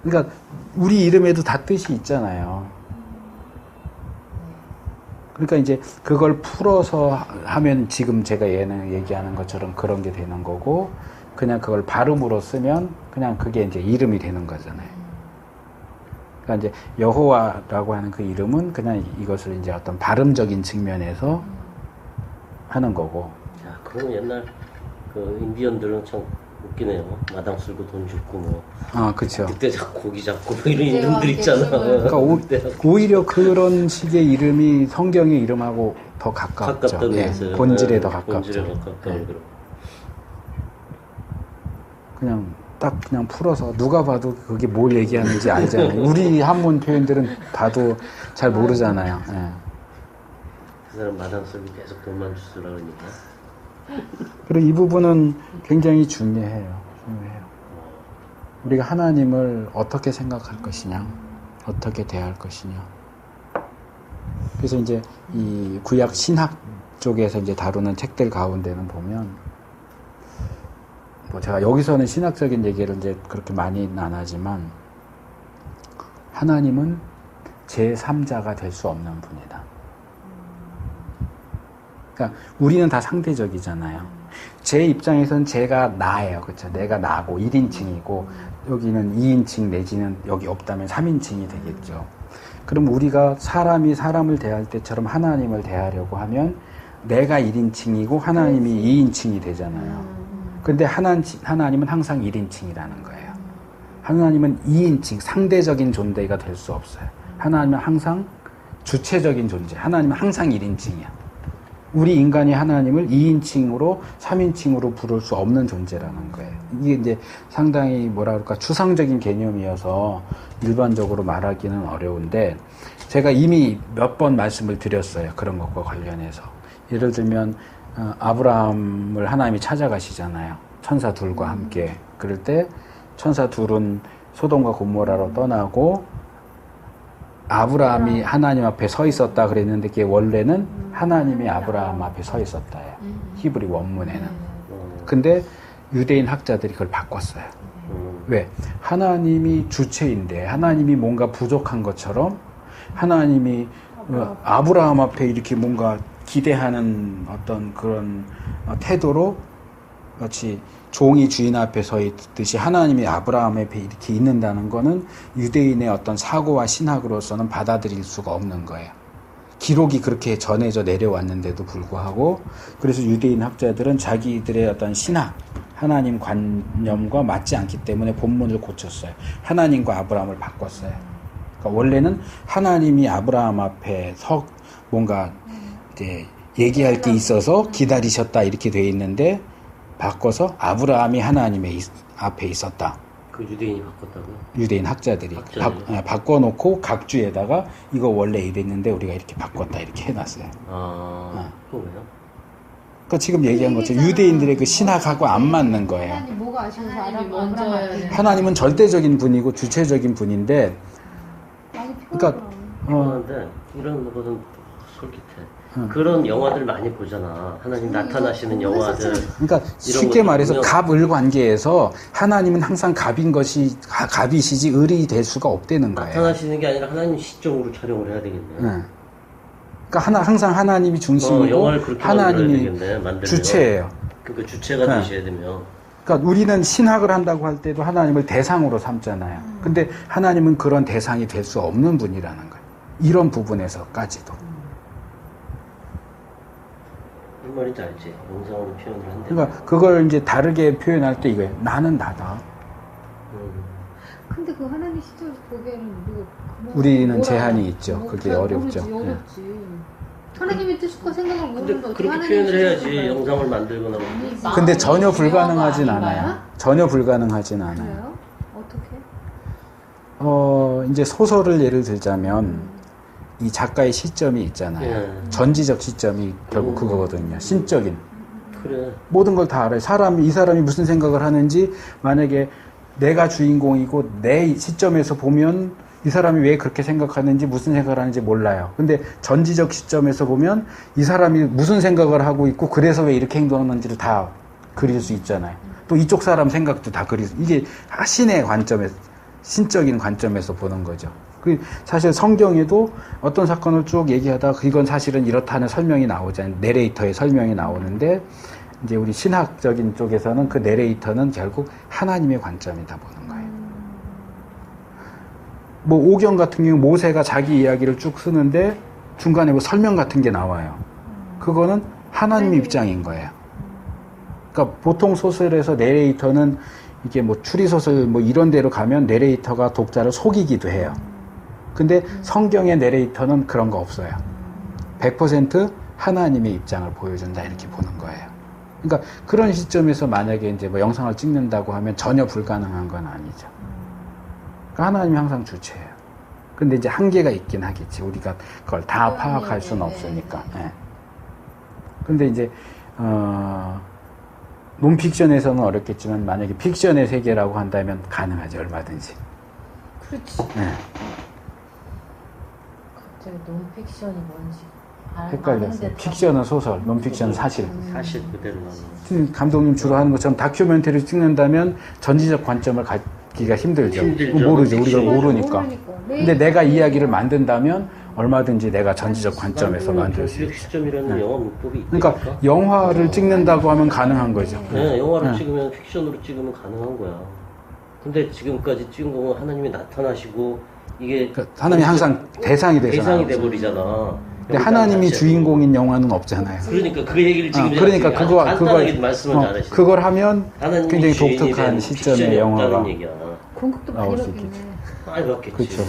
그러니까 우리 이름에도 다 뜻이 있잖아요. 그러니까 이제 그걸 풀어서 하면 지금 제가 얘기하는 것처럼 그런 게 되는 거고, 그냥 그걸 발음으로 쓰면 그냥 그게 이제 이름이 되는 거잖아요. 그러니까 이제 여호와라고 하는 그 이름은 그냥 이것을 이제 어떤 발음적인 측면에서 하는 거고. 야, 그럼 옛날 그 인디언들은 참 웃기네요. 마당 쓸고 돈 줍고 뭐. 그쵸. 그때 잡고 고기 잡고 뭐 이런 이름들 있잖아. 그러니까 오히려 그런 식의 이름이 성경의 이름하고 더 가깝죠. 가깝다고 예, 했어요. 본질에 네, 더 가깝죠. 본질에 가깝다고 예. 그러고. 그냥 딱 그냥 풀어서 누가 봐도 그게 뭘 얘기하는지 알잖아요. 우리 한문 표현들은 봐도 잘 모르잖아요. 예. 그 사람 마당 쓸고 계속 돈만 주스라 그러니까. 그리고 이 부분은 굉장히 중요해요. 우리가 하나님을 어떻게 생각할 것이냐, 어떻게 대할 것이냐. 그래서 이제 이 구약 신학 쪽에서 이제 다루는 책들 가운데는 보면 뭐 제가 여기서는 신학적인 얘기를 이제 그렇게 많이는 안 하지만 하나님은 제3자가 될 수 없는 분이다. 그러니까 우리는 다 상대적이잖아요. 제 입장에서는 제가 나예요. 그렇죠? 내가 나고 1인칭이고 여기는 2인칭 내지는 여기 없다면 3인칭이 되겠죠. 그럼 우리가 사람이 사람을 대할 때처럼 하나님을 대하려고 하면 내가 1인칭이고 하나님이 2인칭이 되잖아요. 근데 하나님은 항상 1인칭이라는 거예요. 하나님은 2인칭, 상대적인 존재가 될 수 없어요. 하나님은 항상 주체적인 존재. 하나님은 항상 1인칭이야. 우리 인간이 하나님을 2인칭으로, 3인칭으로 부를 수 없는 존재라는 거예요. 이게 이제 상당히 뭐라 그럴까, 추상적인 개념이어서 일반적으로 말하기는 어려운데, 제가 이미 몇 번 말씀을 드렸어요. 그런 것과 관련해서. 예를 들면, 아브라함을 하나님이 찾아가시잖아요. 천사 둘과 함께. 그럴 때, 천사 둘은 소돔과 고모라로 떠나고, 아브라함이 하나님 앞에 서 있었다 그랬는데 그게 원래는 하나님이 아브라함 앞에 서 있었다예요. 히브리 원문에는. 근데 유대인 학자들이 그걸 바꿨어요. 왜? 하나님이 주체인데 하나님이 뭔가 부족한 것처럼 하나님이 아브라함 앞에 이렇게 뭔가 기대하는 어떤 그런 태도로 마치 종이 주인 앞에 서 있듯이 하나님이 아브라함 앞에 이렇게 있는다는 거는 유대인의 어떤 사고와 신학으로서는 받아들일 수가 없는 거예요. 기록이 그렇게 전해져 내려왔는데도 불구하고, 그래서 유대인 학자들은 자기들의 어떤 신학, 하나님 관념과 맞지 않기 때문에 본문을 고쳤어요. 하나님과 아브라함을 바꿨어요. 그러니까 원래는 하나님이 아브라함 앞에 뭔가 이제 얘기할 게 있어서 기다리셨다 이렇게 돼 있는데, 바꿔서 아브라함이 하나님의 앞에 있었다. 그 유대인이 바꿨다고요? 유대인 학자들이 바꿔놓고 각주에다가 이거 원래 이랬는데 우리가 이렇게 바꿨다 이렇게 해놨어요. 또 왜요? 그러니까 지금 얘기한 것처럼 유대인들의 그 신학하고 안 맞는 거예요. 하나님 뭐가 아쉬워서 하나님이 아브라함 먼저 해야 돼. 하나님은 절대적인 분이고 주체적인 분인데, 많이 그러니까 그런데 이런 거는 솔깃해. 그런 영화들 많이 보잖아. 하나님 나타나시는 영화들. 그러니까 쉽게 말해서 갑을 관계에서 하나님은 항상 갑이시지 을이 될 수가 없다는 거예요. 나타나시는 게 아니라 하나님 시점으로 촬영을 해야 되겠네. 그러니까 항상 하나님이 중심이고 영화를 그렇게 하나님이 만들면. 주체예요. 그러니까 주체가 되셔야 되면. 그러니까 우리는 신학을 한다고 할 때도 하나님을 대상으로 삼잖아요. 근데 하나님은 그런 대상이 될 수 없는 분이라는 거예요. 이런 부분에서까지도. 무슨 말인지 알지? 영상으로 표현을 한대. 그러니까 그걸 이제 다르게 표현할 때 이거예요. 나는 나다. 근데 그 하나님 시점에서 보기에는 우리는 제한이 있죠. 그게 어렵죠. 어렵지. 하나님의 뜻과 생각을 모르는데 근데 어떻게 그렇게 하나님의 표현을 해야지 시점을 영상을 만들거나. 근데 전혀 마음의 불가능하진 중요가 않아요. 아닌가요? 전혀 불가능하진 않아요. 그래요? 어떻게? 이제 소설을 예를 들자면 이 작가의 시점이 있잖아요. 전지적 시점이 결국 그거거든요. 신적인. 그래. 모든 걸 다 알아요. 이 사람이 무슨 생각을 하는지, 만약에 내가 주인공이고 내 시점에서 보면 이 사람이 왜 그렇게 생각하는지, 무슨 생각을 하는지 몰라요. 근데 전지적 시점에서 보면 이 사람이 무슨 생각을 하고 있고 그래서 왜 이렇게 행동하는지를 다 그릴 수 있잖아요. 또 이쪽 사람 생각도 다 이게 신의 관점에서, 신적인 관점에서 보는 거죠. 사실 성경에도 어떤 사건을 쭉 얘기하다가 이건 사실은 이렇다는 설명이 나오잖아요. 내레이터의 설명이 나오는데, 이제 우리 신학적인 쪽에서는 그 내레이터는 결국 하나님의 관점이다 보는 거예요. 뭐 오경 같은 경우 모세가 자기 이야기를 쭉 쓰는데 중간에 뭐 설명 같은 게 나와요. 그거는 하나님 입장인 거예요. 그러니까 보통 소설에서 내레이터는 이게 뭐 추리소설 뭐 이런 데로 가면 내레이터가 독자를 속이기도 해요. 근데 성경의 내레이터는 그런 거 없어요. 100% 하나님의 입장을 보여준다 이렇게 보는 거예요. 그러니까 그런 시점에서 만약에 이제 뭐 영상을 찍는다고 하면 전혀 불가능한 건 아니죠. 그러니까 하나님이 항상 주체예요. 근데 이제 한계가 있긴 하겠지. 우리가 그걸 다 파악할 수는 없으니까. 예. 근데 이제 논픽션에서는 어렵겠지만 만약에 픽션의 세계라고 한다면 가능하죠. 얼마든지. 그렇지. 예. 갑자기 논픽션이 뭔지 헷갈렸어요. 픽션은 소설, 논픽션은 사실. 사실 그대로 나오는. 감독님 주로 하는 것처럼 다큐멘터리를 찍는다면 전지적 관점을 갖기가 힘들죠. 힘들죠. 모르죠. 우리가 픽션은 모르니까. 모르니까. 근데 내가 이야기를 만든다면 얼마든지 내가 전지적 관점에서 만들 수 있죠. 시점이라는 영화 문법이 있으니까. 그러니까 영화를 찍는다고 하면 가능한 거죠. 네, 영화를 네. 찍으면 픽션으로 찍으면 가능한 거야. 근데 지금까지 찍은 거는 하나님이 나타나시고 이게 그러니까 하나님이 항상 대상이 되잖아요. 대상이 돼버리잖아. 근데 하나님이 주인공인 영화는 없잖아요. 그러니까 그 얘기를 지금 그러니까 제가 간단하게 말씀을 잘하시네. 그걸 하면 하나님이 굉장히 주인이 독특한 된 시점의 픽션이 영화가 없다는 얘기야. 공격도 많이 나올 수 받겠네. 많이 받겠지. 그렇죠.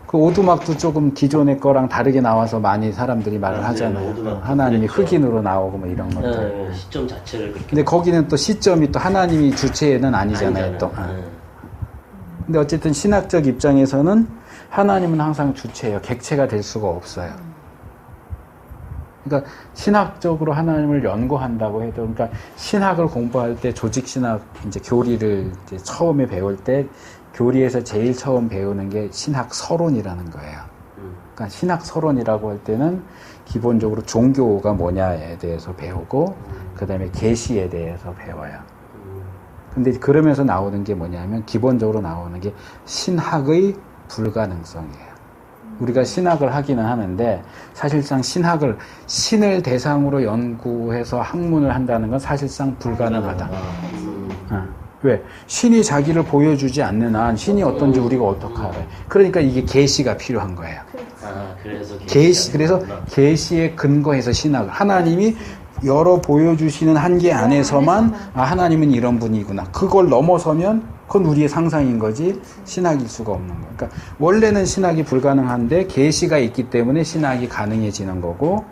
그 오두막도 조금 기존의 거랑 다르게 나와서 많이 사람들이 말을 네, 하잖아요. 오두막도 하나님이 그랬죠. 흑인으로 나오고 뭐 이런 것들. 네, 시점 자체를 그렇게. 근데 거기는 또 시점이 또 하나님이 주체는 아니잖아요. 또. 네. 근데 어쨌든 신학적 입장에서는 하나님은 항상 주체예요. 객체가 될 수가 없어요. 그러니까 신학적으로 하나님을 연구한다고 해도, 그러니까 신학을 공부할 때 조직신학 이제 교리를 이제 처음에 배울 때 교리에서 제일 처음 배우는 게 신학 서론이라는 거예요. 그러니까 신학 서론이라고 할 때는 기본적으로 종교가 뭐냐에 대해서 배우고 그 다음에 계시에 대해서 배워요. 근데 그러면서 나오는 게 뭐냐면 기본적으로 나오는 게 신학의 불가능성이에요. 우리가 신학을 하기는 하는데 사실상 신을 대상으로 연구해서 학문을 한다는 건 사실상 불가능하다. 왜? 신이 자기를 보여주지 않는 한 신이 어떤지 우리가 어떻게 알아요? 그러니까 이게 계시가 필요한 거예요. 그래서 그래서 계시에 근거해서 신학을 하나님이 열어 보여주시는 한계 안에서만 하나님은 이런 분이구나. 그걸 넘어서면 그건 우리의 상상인 거지 신학일 수가 없는 거예요. 그러니까 원래는 신학이 불가능한데 계시가 있기 때문에 신학이 가능해지는 거고,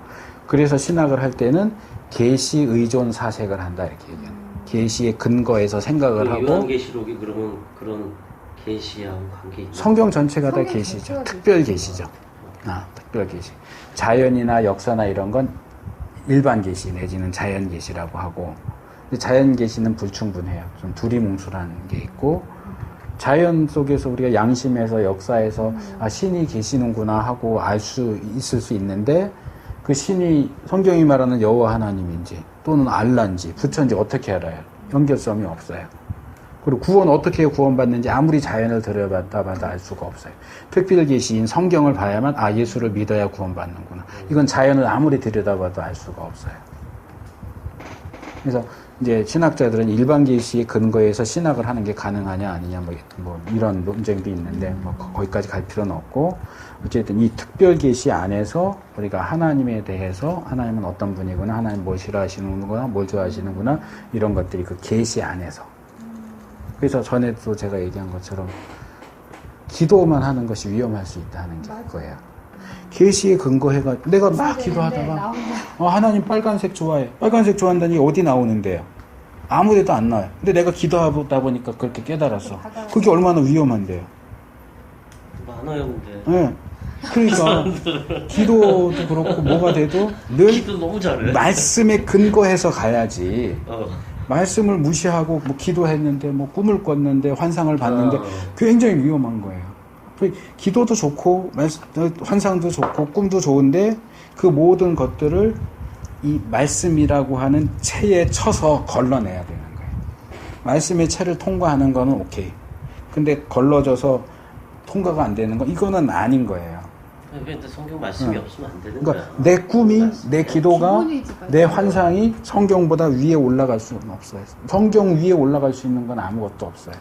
그래서 신학을 할 때는 계시 의존 사색을 한다 이렇게 얘기해요. 계시의 근거에서 생각을 하고. 요한계시록이 그러면 그런 계시하고 관계 있나요? 성경 전체가 다 성경 계시죠. 전체가 특별 계시죠. 특별 계시. 자연이나 역사나 이런 건 일반 계시 내지는 자연 계시라고 하고, 근데 자연 계시는 불충분해요. 좀 두리뭉술한 게 있고, 자연 속에서 우리가 양심에서 역사에서 신이 계시는구나 하고 알 수 있을 수 있는데, 그 신이 성경이 말하는 여호와 하나님인지 또는 알라인지 부처인지 어떻게 알아요? 연결성이 없어요. 그리고 구원 어떻게 구원받는지 아무리 자연을 들여다봐도 알 수가 없어요. 특별 계시인 성경을 봐야만 예수를 믿어야 구원받는구나. 이건 자연을 아무리 들여다봐도 알 수가 없어요. 그래서 이제 신학자들은 일반 계시의 근거에서 신학을 하는 게 가능하냐 아니냐 뭐 이런 논쟁도 있는데 뭐 거기까지 갈 필요는 없고, 어쨌든 이 특별 계시 안에서 우리가 하나님에 대해서 하나님은 어떤 분이구나, 하나님 뭘 싫어하시는구나, 뭘 좋아하시는구나, 이런 것들이 그 계시 안에서. 그래서 전에도 제가 얘기한 것처럼 기도만 하는 것이 위험할 수 있다는 게 그거예요. 계시에 근거해가 내가 막 기도하다가 하나님 빨간색 좋아해. 빨간색 좋아한다니 어디 나오는데요? 아무데도 안 나와요. 근데 내가 기도하다 보니까 그렇게 깨달았어. 그게 얼마나 위험한데요. 많아요 근데. 네. 그러니까 기도도 그렇고 뭐가 돼도 늘 기도 너무 잘해. 말씀에 근거해서 가야지. 말씀을 무시하고 뭐 기도했는데 뭐 꿈을 꿨는데 환상을 봤는데 굉장히 위험한 거예요. 기도도 좋고 환상도 좋고 꿈도 좋은데 그 모든 것들을 이 말씀이라고 하는 체에 쳐서 걸러내야 되는 거예요. 말씀의 체를 통과하는 거는 오케이. 근데 걸러져서 통과가 안 되는 건 이거는 아닌 거예요. 근데 성경 말씀이 없으면 안 되는 거야. 그러니까 내 꿈이, 내 기도가, 내 환상이 성경보다 위에 올라갈 수는 없어요. 성경 위에 올라갈 수 있는 건 아무것도 없어요.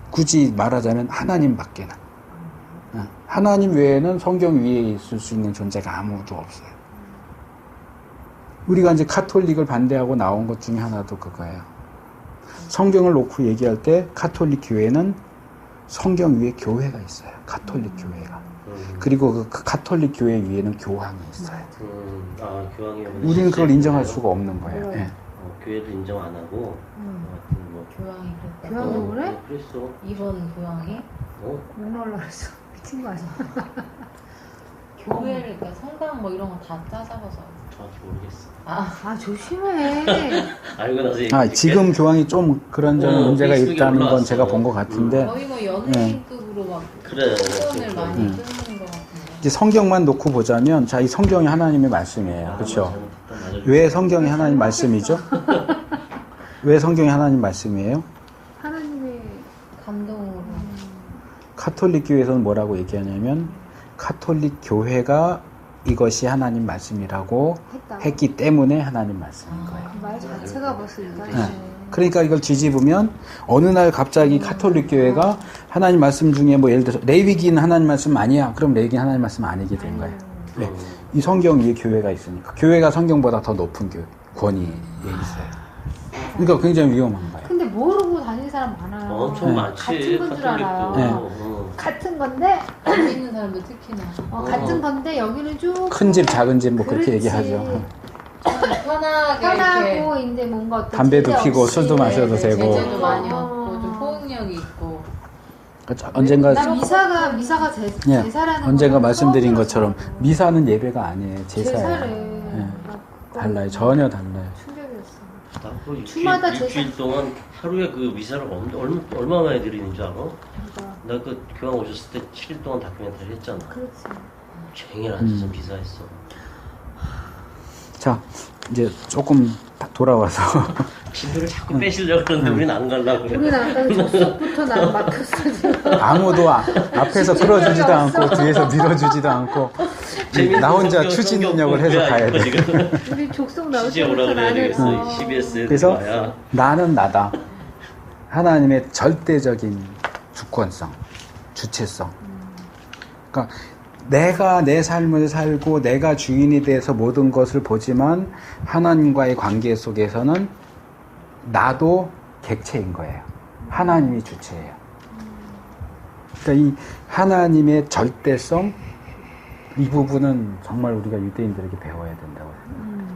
굳이 말하자면 하나님밖에는. 하나님 외에는 성경 위에 있을 수 있는 존재가 아무도 없어요. 우리가 이제 카톨릭을 반대하고 나온 것 중에 하나도 그거예요. 성경을 놓고 얘기할 때 카톨릭 교회는 성경 위에 교회가 있어요. 카톨릭 교회가. 그리고 그 카톨릭 교회 위에는 교황이 있어요. 교황이 우리는 그걸 인정할 수가 없는 거예요. 네. 교회도 인정 안 하고. 뭐. 교황이 그랬다. 교황도 그래? 그랬어. 이번 교황이? 목놓으려고 그랬어. 미친 거 아니야? 교회를, 그러니까 성당 뭐 이런 거 다 짜잡아서. 정확히 모르겠어. 조심해. 알고 나서 지금 교황이 좀 그런저런 문제가 있다는 건 제가 본 것 같은데. 거의 뭐 연예인급으로 막 그래. 후원을 많이 끊는 것 같은데. 이제 성경만 놓고 보자면, 자, 이 성경이 하나님의 말씀이에요. 그렇죠? 왜 성경이 하나님 말씀이죠? 왜 성경이 하나님 말씀이에요? 하나님의 감동으로. 카톨릭 교회에서는 뭐라고 얘기하냐면, 카톨릭 교회가 이것이 하나님 말씀이라고 했다. 했기 때문에 하나님 말씀인 거예요. 그 말 자체가 벌써 이상해. 네. 그러니까 이걸 뒤집으면 어느 날 갑자기 카톨릭 교회가 하나님 말씀 중에 뭐 예를 들어서 레위기는 하나님 말씀 아니야. 그럼 레위기는 하나님 말씀 아니게 된 거예요. 네. 이 성경 위에 교회가 있으니까. 교회가 성경보다 더 높은 권위에 있어요. 그러니까 굉장히 위험한 거예요. 근데 모르고 다니는 사람 많아요. 엄청 네. 많지. 같은 건 줄 알아요. 카톨릭도. 같은 건데 안 믿는 사람도 특히나. 같은 건데 여기는 좀 큰 집, 작은 집 뭐 그렇게 그렇지. 얘기하죠. 편하게 편하고 이제 뭔가 어떤 담배도 제재 피고 없이. 술도 마셔도 되고. 제재도 많이 없고 좀 포용력이 있고. 그렇죠. 언젠가 난 미사가 예, 제사라는 언젠가 거는 말씀드린 처음 것처럼 들었어요. 미사는 예배가 아니에요. 제사예요. 제사래. 예. 나 달라요. 전혀 달라요. 충격이었어. 앞으로 주마다 일주일 동안 하루에 그 미사를 얼마 만에 드리는 줄 알아? 그러니까 나 그 교황 오셨을 때 7일 동안 다큐멘터리 했잖아. 그렇지. 종일 앉아서 미사했어. 자, 이제 조금 돌아와서 진도를 자꾸 빼시려고 그러는데 우린 안 가려고 그래. 우리는 아까 접속부터 난 막혔어 지금. 아무도 앞에서 끌어주지도 않고 뒤에서 밀어주지도 않고 나 혼자 추진 능력을 해서 가야 돼. 우리 족속 나올 이제 오라 때부터 그래야 나는 되겠어. CBS에 그래서 들어와야. 나는 나다. 하나님의 절대적인 주권성, 주체성. 그러니까 내가 내 삶을 살고 내가 주인이 돼서 모든 것을 보지만 하나님과의 관계 속에서는 나도 객체인 거예요. 하나님이 주체예요. 그러니까 이 하나님의 절대성, 이 부분은 정말 우리가 유대인들에게 배워야 된다고 생각해요.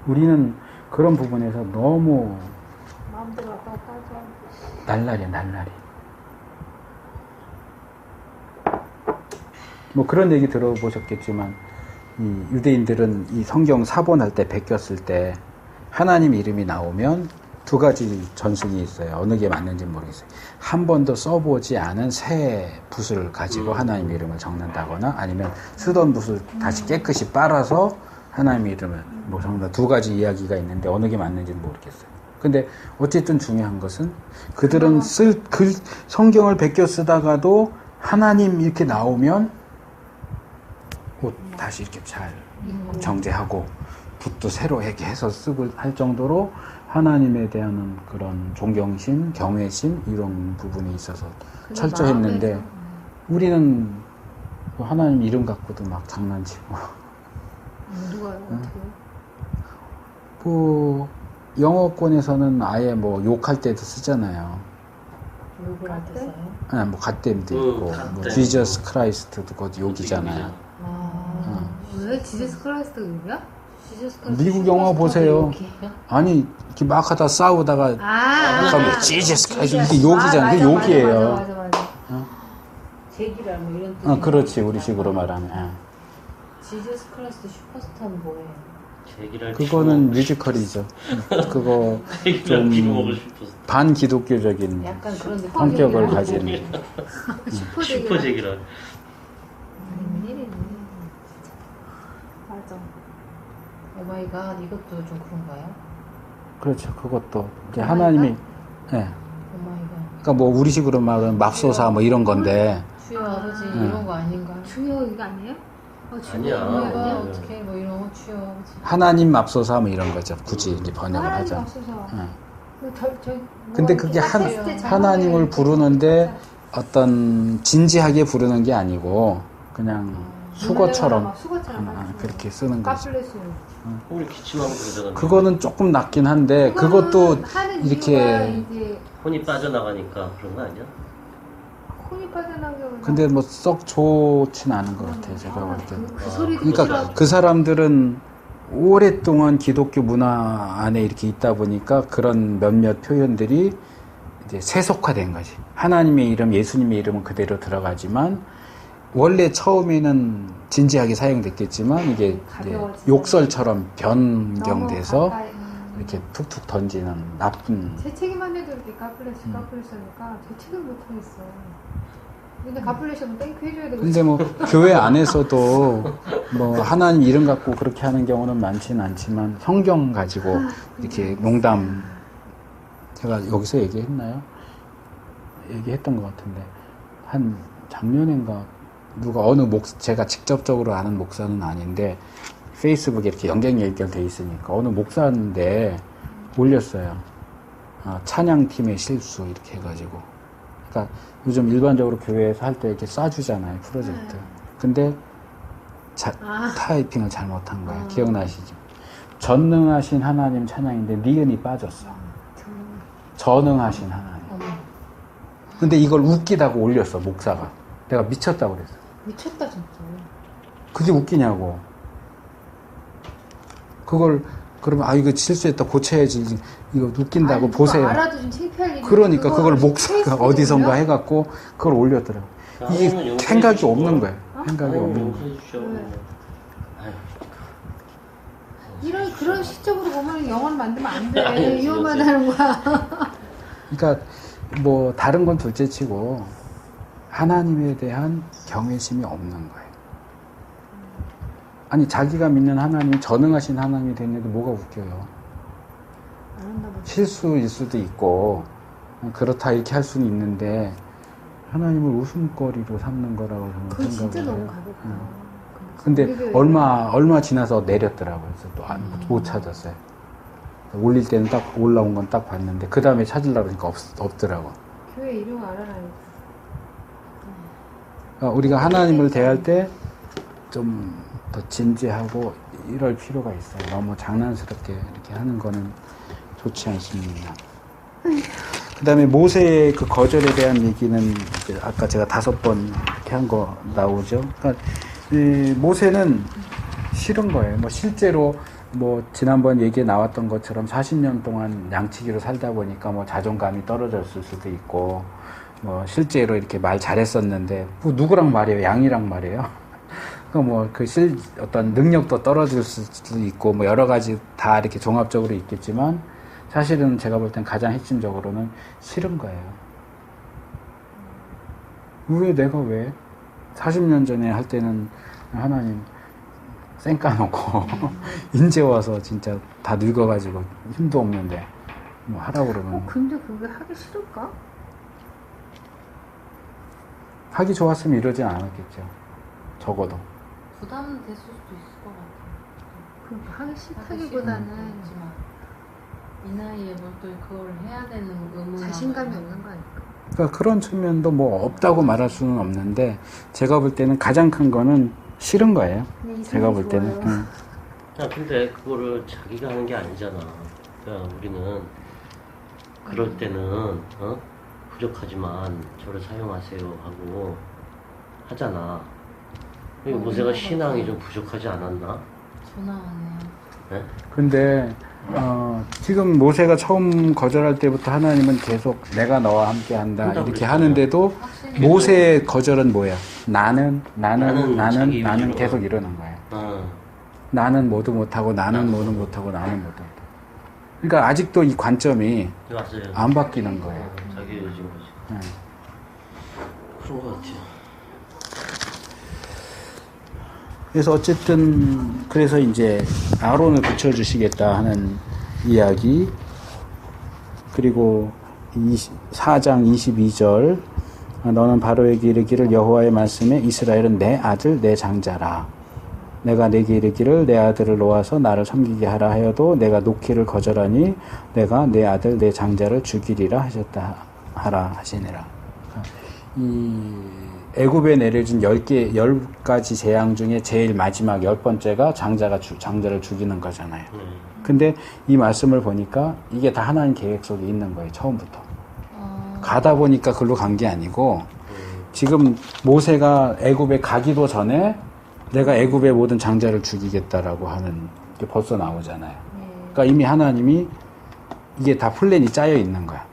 우리는 그런 부분에서 너무 마음대로 왔다 갔다 하죠. 날라리야, 날라리. 뭐 그런 얘기 들어보셨겠지만 이 유대인들은 이 성경 사본할 때 베꼈을 때 하나님 이름이 나오면 두 가지 전승이 있어요. 어느 게 맞는지 모르겠어요. 한 번도 써보지 않은 새 붓을 가지고 하나님 이름을 적는다거나 아니면 쓰던 붓을 다시 깨끗이 빨아서 하나님 이름을 뭐 적는다. 두 가지 이야기가 있는데 어느 게 맞는지는 모르겠어요. 근데 어쨌든 중요한 것은 그들은 성경을 베껴 쓰다가도 하나님 이렇게 나오면 옷 다시 이렇게 잘 정제하고 붓도 새로 이렇게 해서 쓰고 할 정도로 하나님에 대한 그런 존경심, 경외심 이런 부분이 있어서 철저했는데 우리는 뭐 하나님 이름 갖고도 막 장난치고 누가요? 어떻게? 뭐 영어권에서는 아예 뭐 욕할 때도 쓰잖아요. 욕을 할 때 써요? 아, 뭐 갓댐도 있고 뭐 지저스 크라이스트도 그것도 욕이잖아요. 왜 지저스 크라이스트가 욕이야? 미국 영화 보세요. 아니 이렇게 막 하다 싸우다가 뭐 지저스 크라이스트 이게 욕이잖아요. 그게 욕이에요. 맞아. 제기랄 뭐 이런 뜻. 그렇지 우리식으로 말하면. 지저스 크라이스트 슈퍼스타는 뭐예요? 그거는 뮤지컬이죠. 그거 좀 반기독교적인 약간 그런 느낌. 성격을 가진 슈퍼제기라. 웬일이니? 맞아. 오마이갓 이것도 좀 그런가요? 그렇죠. 그것도 이제 하나님이 예. 오마이갓. 그러니까 뭐 우리식으로 말하면 맙소사 뭐 이런 건데 주여 아버지 이런 거 아닌가? 주여 이거 아니에요? 아니야. 오마이갓 어떻게 뭐 이런 거 주여 아버지. 하나님 맙소사 뭐 이런 거죠. 굳이 이제 번역을 하나님 하자. 없어서. 예. 근데 그게 하나님을 부르는데 어떤 진지하게 부르는 게 아니고 그냥 수거처럼 그렇게 쓰는 거죠. 까플레스. 우리 기침하고 그러잖아. 그거는 조금 낫긴 한데 그것도 이렇게 혼이 빠져나가니까 그런 거 아니야? 혼이 빠져나게. 근데 뭐 썩 좋진 않은 것 같아요. 제가 볼 때. 그 소리도 그러니까 그 사람들은 오랫동안 기독교 문화 안에 이렇게 있다 보니까 그런 몇몇 표현들이 이제 세속화된 거지. 하나님의 이름, 예수님의 이름은 그대로 들어가지만 원래 처음에는 진지하게 사용됐겠지만 이게 이제 욕설처럼 변경돼서 이렇게 툭툭 던지는 나쁜. 제 책임만 해도 이렇게 까플레스 하니까 제 책을 못 하겠어. 근데 갚으려면 땡큐 해줘야 되고. 근데 뭐 교회 안에서도 뭐 하나님 이름 갖고 그렇게 하는 경우는 많지는 않지만 성경 가지고 이렇게 농담, 제가 여기서 얘기했나요? 얘기했던 것 같은데 한 작년인가 누가 제가 직접적으로 아는 목사는 아닌데 페이스북에 이렇게 연결돼 있으니까 어느 목사인데 올렸어요. 찬양팀의 실수 이렇게 해가지고. 그러니까 요즘 일반적으로 교회에서 할 때 이렇게 쏴주잖아요, 프로젝트. 근데 타이핑을 잘못한 거야. 기억나시죠? 전능하신 하나님 찬양인데 니은이 빠졌어. 전능하신 하나님. 근데 이걸 웃기다고 올렸어, 목사가. 내가 미쳤다고 그랬어. 미쳤다 진짜. 그게 웃기냐고. 그걸 그러면 이거 실수했다 고쳐야지, 이거 웃긴다고 아니, 보세요. 알아도 좀 창피할 일이. 그러니까 그걸 목사가 어디선가 해갖고 그걸 올렸더라고. 이게 생각이 없는 거야. 생각이 없는 거야. 이런 그런 시점으로 보면 영화를 만들면 안 돼. 위험만 하는 거야. 그러니까 뭐 다른 건 둘째치고 하나님에 대한 경외심이 없는 거예요. 아니 자기가 믿는 하나님이 전능하신 하나님이 됐는데 뭐가 웃겨요? 실수일 수도 있고 그렇다 이렇게 할 수는 있는데 하나님을 웃음거리로 삼는 거라고 저는 그건 생각을 진짜 너무 해요. 가볍다. 근데 얼마 지나서 내렸더라고요. 그래서 또 못 찾았어요. 올릴 때는 딱 올라온 건 딱 봤는데 그 다음에 찾으려고 하니까 없더라고. 교회 이름 알아라. 그러니까 우리가 하나님을 대할 때 좀 더 진지하고 이럴 필요가 있어요. 너무 장난스럽게 이렇게 하는 거는 좋지 않습니다. 그 다음에 모세의 그 거절에 대한 얘기는 이제 아까 제가 5번 이렇게 한 거 나오죠. 그러니까 이 모세는 싫은 거예요. 뭐 실제로 뭐 지난번 얘기에 나왔던 것처럼 40년 동안 양치기로 살다 보니까 뭐 자존감이 떨어졌을 수도 있고 뭐 실제로 이렇게 말 잘했었는데 뭐 누구랑 말해요? 양이랑 말해요. 뭐 어떤 능력도 떨어질 수도 있고 뭐 여러 가지 다 이렇게 종합적으로 있겠지만 사실은 제가 볼 땐 가장 핵심적으로는 싫은 거예요. 내가 40년 전에 할 때는 하나님 쌩 까놓고 인제 와서 진짜 다 늙어가지고 힘도 없는데 뭐 하라고 그러면 근데 그게 하기 싫을까? 하기 좋았으면 이러진 않았겠죠. 적어도. 부담은 됐을 수도 있을 것 같아요. 그러니까 하기 싫다기보다는 이 나이에 뭘 또 그걸 해야 되는 의무나 자신감이 없는 거 아닐까? 그러니까 그런 측면도 뭐 없다고 말할 수는 없는데 제가 볼 때는 가장 큰 거는 싫은 거예요. 제가 볼 때는. 근데 그거를 자기가 하는 게 아니잖아. 그러니까 우리는 그럴 때는 부족하지만 저를 사용하세요 하고 하잖아. 모세가 신앙이 좀 부족하지 않았나? 전화 왔네요. 네? 근데 지금 모세가 처음 거절할 때부터 하나님은 계속 내가 너와 함께 한다 이렇게 하는데도 모세의 거절은 뭐야? 나는 계속 이러는 거예요. 나는 뭐도 못하고 나는 뭐도 못하고. 그러니까 아직도 이 관점이 맞아요. 안 바뀌는 거예요. 자기 요즘 거지. 그런 것 같아요. 그래서 어쨌든 그래서 이제 아론을 붙여주시겠다 하는 이야기, 그리고 4장 22절 너는 바로에게 이르기를 여호와의 말씀에 이스라엘은 내 아들 내 장자라. 내가 내게 이르기를 내 아들을 놓아서 나를 섬기게 하라 하여도 내가 놓기를 거절하니 내가 내 아들 내 장자를 죽이리라 하라 하시니라. 이 애굽에 내려진 10가지 재앙 중에 제일 마지막 10번째가 장자를 죽이는 거잖아요. 근데 이 말씀을 보니까 이게 다 하나님 계획 속에 있는 거예요. 처음부터. 가다 보니까 글로 간 게 아니고 지금 모세가 애굽에 가기도 전에 내가 애굽의 모든 장자를 죽이겠다라고 하는 게 벌써 나오잖아요. 그러니까 이미 하나님이 이게 다 플랜이 짜여 있는 거야.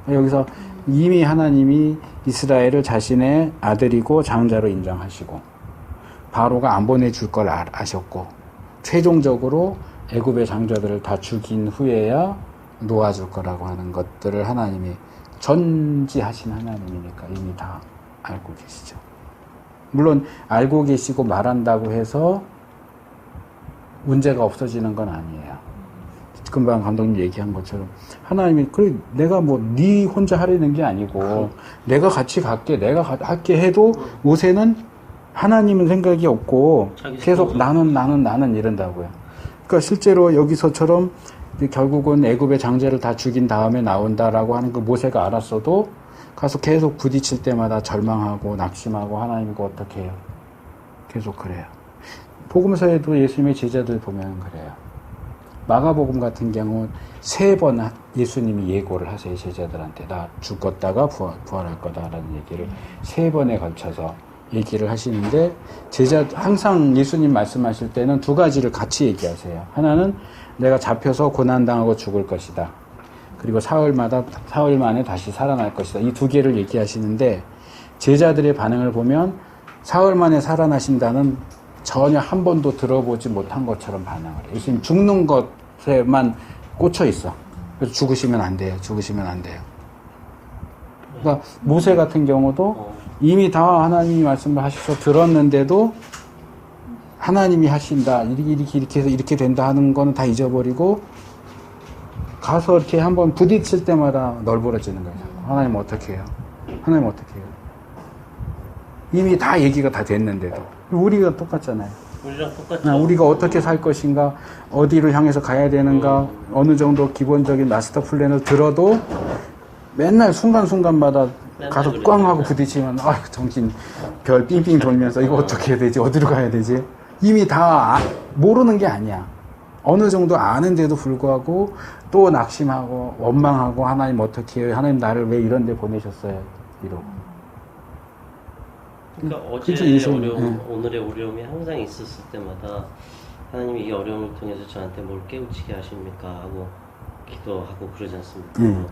여기서 이미 하나님이 이스라엘을 자신의 아들이고 장자로 인정하시고 바로가 안 보내줄 걸 아셨고 최종적으로 애굽의 장자들을 다 죽인 후에야 놓아줄 거라고 하는 것들을 하나님이 전지하신 하나님이니까 이미 다 알고 계시죠. 물론 알고 계시고 말한다고 해서 문제가 없어지는 건 아니에요. 금방 감독님 얘기한 것처럼 하나님이 그래 내가 뭐 네 혼자 하려는 게 아니고 내가 같이 갈게 내가 할게 해도 모세는 하나님은 생각이 없고 계속 나는 이런다고요. 그러니까 실제로 여기서처럼 결국은 애굽의 장제를 다 죽인 다음에 나온다라고 하는 그 모세가 알았어도 가서 계속 부딪힐 때마다 절망하고 낙심하고 하나님과 어떻게 해요? 계속 그래요. 복음서에도 예수님의 제자들 보면 그래요. 마가복음 같은 경우 3번 예수님이 예고를 하세요. 제자들한테 나 죽었다가 부활할 거다라는 얘기를 3번에 걸쳐서 얘기를 하시는데 항상 예수님 말씀하실 때는 2가지를 같이 얘기하세요. 하나는 내가 잡혀서 고난당하고 죽을 것이다. 그리고 사흘 만에 다시 살아날 것이다. 이 2개를 얘기하시는데 제자들의 반응을 보면 사흘 만에 살아나신다는 전혀 한 번도 들어보지 못한 것처럼 반응을 해요. 예수님 죽는 것에만 꽂혀 있어. 그래서 죽으시면 안 돼요. 그러니까 모세 같은 경우도 이미 다 하나님이 말씀을 하셔서 들었는데도 하나님이 하신다. 이렇게 해서 이렇게 된다 하는 거는 다 잊어버리고 가서 이렇게 한번 부딪힐 때마다 널브러지는 거예요. 하나님 어떻게 해요? 이미 다 얘기가 다 됐는데도. 우리가 똑같잖아요. 우리랑 똑같죠. 우리가 어떻게 살 것인가, 어디로 향해서 가야 되는가, 어느 정도 기본적인 마스터 플랜을 들어도 맨날 순간순간마다 가서 꽝 하고 부딪히면 정신 별 삥삥 돌면서 이거 어떻게 해야 되지? 어디로 가야 되지? 이미 다 모르는 게 아니야. 어느 정도 아는데도 불구하고 또 낙심하고 원망하고 하나님 어떻게 해요? 하나님 나를 왜 이런 데 보내셨어요? 이러고. 그러니까 어제의 어려움, 오늘의 어려움이 항상 있었을 때마다 하나님이 이 어려움을 통해서 저한테 뭘 깨우치게 하십니까? 하고 기도하고 그러지 않습니까? 네.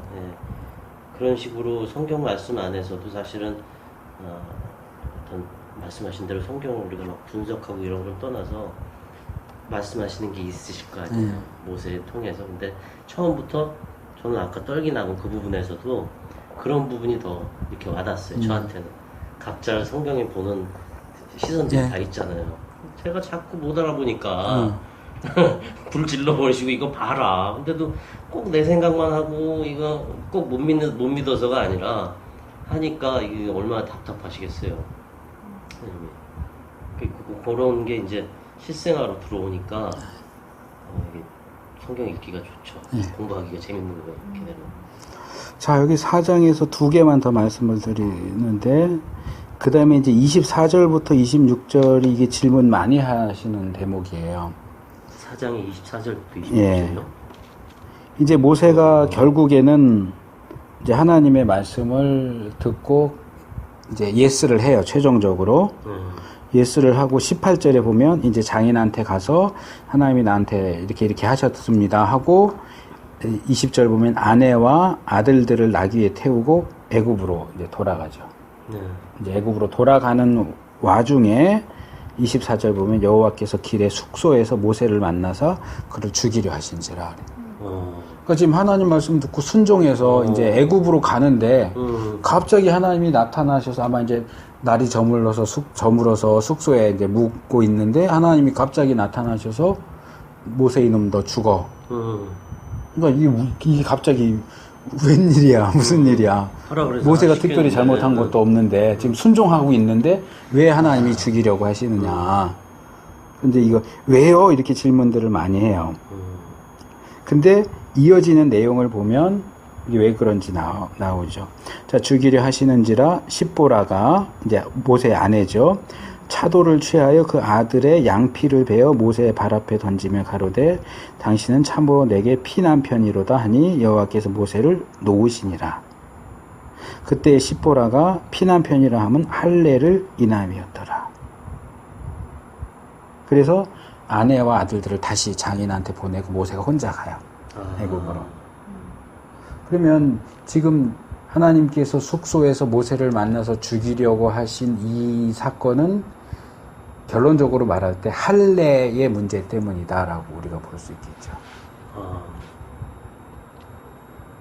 그런 식으로 성경 말씀 안에서도 사실은 어떤 말씀하신 대로 성경을 우리가 막 분석하고 이런 걸 떠나서 말씀하시는 게 있으실 거 아니에요. 모세를 통해서. 근데 처음부터 저는 아까 떨기나무 그 부분에서도 그런 부분이 더 이렇게 와닿았어요. 저한테는. 각자 성경에 보는 시선들이 다 있잖아요. 제가 자꾸 못 알아보니까 불 질러버리시고 이거 봐라. 근데도 꼭 내 생각만 하고 이거 꼭 못 믿어서가 아니라 하니까 이게 얼마나 답답하시겠어요. 그런 게 이제 실생활로 들어오니까 이게 성경 읽기가 좋죠. 공부하기가 재밌는 거예요. 이렇게 되면. 자, 여기 4장에서 2개만 더 말씀을 드리는데, 그 다음에 이제 24절부터 26절이 이게 질문 많이 하시는 대목이에요. 4장의 24절부터 26절이요? 이제 모세가 결국에는 이제 하나님의 말씀을 듣고 이제 예스를 해요, 최종적으로. 예스를 하고 18절에 보면 이제 장인한테 가서 하나님이 나한테 이렇게 하셨습니다 하고 20절 보면 아내와 아들들을 나귀에 태우고 애굽으로 이제 돌아가죠. 이제 애굽으로 돌아가는 와중에 24절 보면 여호와께서 길에 숙소에서 모세를 만나서 그를 죽이려 하신지라. 그러니까 지금 하나님 말씀 듣고 순종해서 이제 애굽으로 가는데 갑자기 하나님이 나타나셔서 아마 이제 날이 저물어서 숙소에 이제 묵고 있는데 하나님이 갑자기 나타나셔서 모세 이놈 너 죽어. 그러니까 이게 갑자기 웬일이야, 무슨 일이야. 모세가 특별히 잘못한 것도 없는데 지금 순종하고 있는데 왜 하나님이 죽이려고 하시느냐. 근데 이거 왜요? 이렇게 질문들을 많이 해요. 근데 이어지는 내용을 보면 이게 왜 그런지 나오죠. 자, 죽이려 하시는지라 십보라가 이제 모세의 아내죠. 차도를 취하여 그 아들의 양피를 베어 모세의 발 앞에 던지며 가로되 당신은 참으로 내게 피난 편이로다 하니 여호와께서 모세를 놓으시니라. 그때 십보라가 피난 편이라 하면 할례를 인함이었더라. 그래서 아내와 아들들을 다시 장인한테 보내고 모세가 혼자 가요. 애굽으로. 그러면 지금 하나님께서 숙소에서 모세를 만나서 죽이려고 하신 이 사건은 결론적으로 말할 때 할례의 문제 때문이다라고 우리가 볼 수 있겠죠.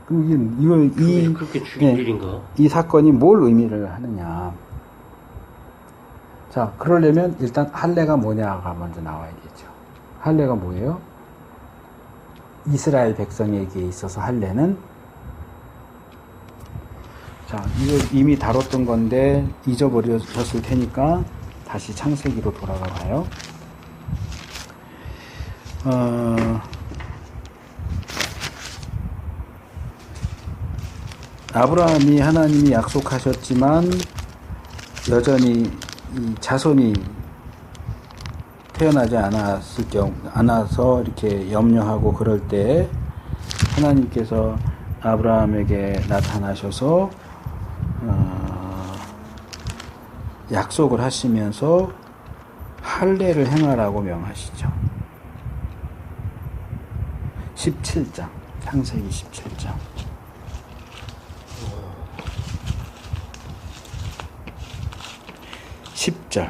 그게 그렇게 죽일 예, 일인가? 이 사건이 뭘 의미를 하느냐. 자, 그러려면 일단 할례가 뭐냐가 먼저 나와야겠죠. 할례가 뭐예요? 이스라엘 백성에게 있어서 할례는, 자, 이거 이미 다뤘던 건데 잊어버렸을 테니까 다시 창세기로 돌아가 봐요. 아브라함이 하나님이 약속하셨지만 여전히 이 자손이 태어나지 않아서 이렇게 염려하고 그럴 때 하나님께서 아브라함에게 나타나셔서 약속을 하시면서 할례를 행하라고 명하시죠. 17장, 창세기 17장. 10절.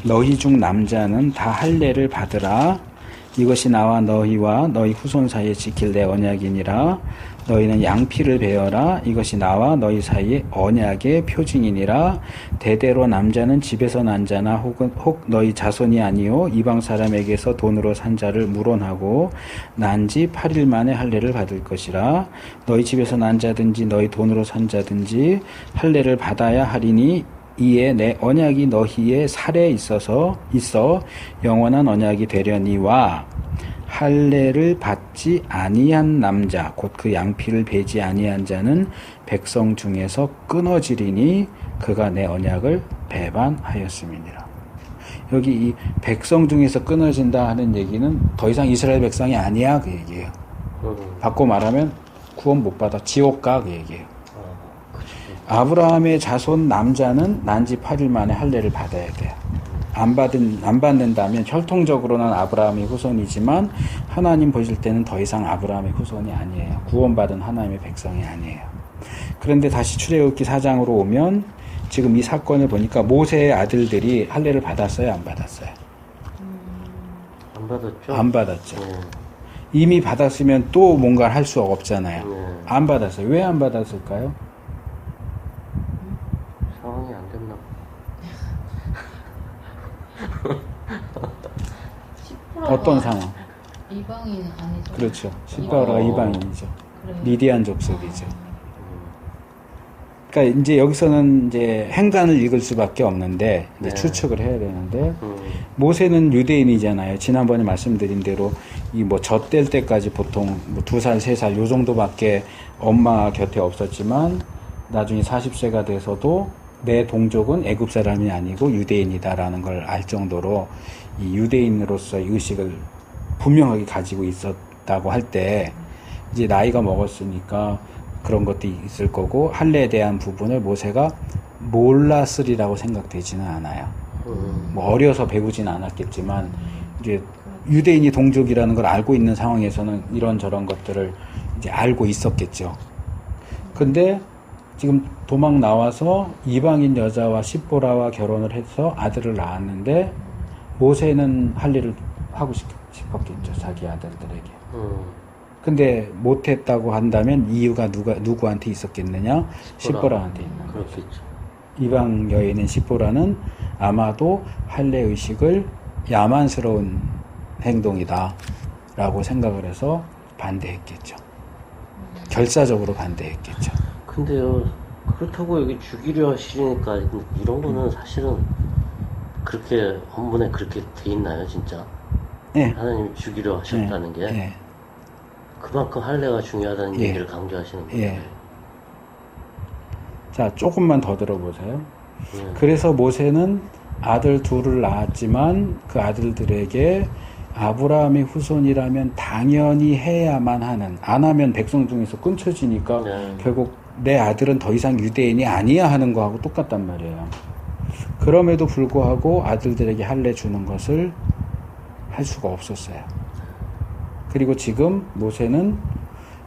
너희 중 남자는 다 할례를 받으라. 이것이 나와 너희와 너희 후손 사이에 지킬 내 언약이니라. 너희는 양피를 베어라. 이것이 나와 너희 사이에 언약의 표징이니라. 대대로 남자는 집에서 난 자나 혹 너희 자손이 아니요 이방 사람에게서 돈으로 산 자를 물원하고 난 지 8일 만에 할례를 받을 것이라. 너희 집에서 난 자든지 너희 돈으로 산 자든지 할례를 받아야 하리니 이에 내 언약이 너희의 살에 있어 영원한 언약이 되려니와 할례를 받지 아니한 남자 곧 그 양피를 베지 아니한 자는 백성 중에서 끊어지리니 그가 내 언약을 배반하였음이니라. 여기 이 백성 중에서 끊어진다 하는 얘기는 더 이상 이스라엘 백성이 아니야 그 얘기예요. 바꿔 말하면 구원 못 받아 지옥 가 그 얘기예요. 아브라함의 자손 남자는 난지 8일 만에 할례를 받아야 돼요. 안 받는다면 혈통적으로는 아브라함의 후손이지만 하나님 보실 때는 더 이상 아브라함의 후손이 아니에요. 구원받은 하나님의 백성이 아니에요. 그런데 다시 출애굽기 4장으로 오면 지금 이 사건을 보니까 모세의 아들들이 할례를 받았어요, 안 받았어요? 안 받았죠? 안 받았죠. 이미 받았으면 또 뭔가를 할 수 없잖아요. 안 받았어요. 왜 안 받았을까요? 상황이 안 됐나? 어떤 상황? 이방인 아니죠? 그렇죠. 시바라가 이방인이죠. 그래. 미디안 족속이죠. 그러니까 이제 여기서는 이제 행간을 읽을 수밖에 없는데 이제 네. 추측을 해야 되는데 모세는 유대인이잖아요. 지난번에 말씀드린 대로 이 뭐 젖될 때까지 보통 뭐 2살, 3살 요 정도밖에 엄마 곁에 없었지만 나중에 40세가 돼서도 내 동족은 애굽 사람이 아니고 유대인이다라는 걸 알 정도로 이 유대인으로서의 의식을 분명하게 가지고 있었다고 할 때 이제 나이가 먹었으니까 그런 것도 있을 거고 할례에 대한 부분을 모세가 몰랐으리라고 생각되지는 않아요. 뭐 어려서 배우지는 않았겠지만 이제 유대인이 동족이라는 걸 알고 있는 상황에서는 이런저런 것들을 이제 알고 있었겠죠. 근데 지금 도망 나와서 이방인 여자와 십보라와 결혼을 해서 아들을 낳았는데 모세는 할례를 하고 싶었겠죠. 자기 아들들에게. 근데 못했다고 한다면 이유가 누구한테 있었겠느냐? 십보라한테 있는 거죠. 그렇겠죠. 이방 여인인 십보라는 아마도 할례 의식을 야만스러운 행동이다 라고 생각을 해서 반대했겠죠. 결사적으로 반대했겠죠. 근데요, 그렇다고 여기 죽이려 하시니까 이런 거는 사실은 그렇게 원문에 그렇게 돼 있나요, 진짜? 네. 하나님이 죽이려 하셨다는 게 네. 그만큼 할례가 중요하다는 예. 얘기를 강조하시는 거예요. 예. 자, 조금만 더 들어보세요. 예. 그래서 모세는 아들 둘을 낳았지만 그 아들들에게 아브라함의 후손이라면 당연히 해야만 하는, 안 하면 백성 중에서 끊쳐지니까 네. 결국 내 아들은 더 이상 유대인이 아니야 하는 거하고 똑같단 말이에요. 그럼에도 불구하고 아들들에게 할례 주는 것을 할 수가 없었어요. 그리고 지금 모세는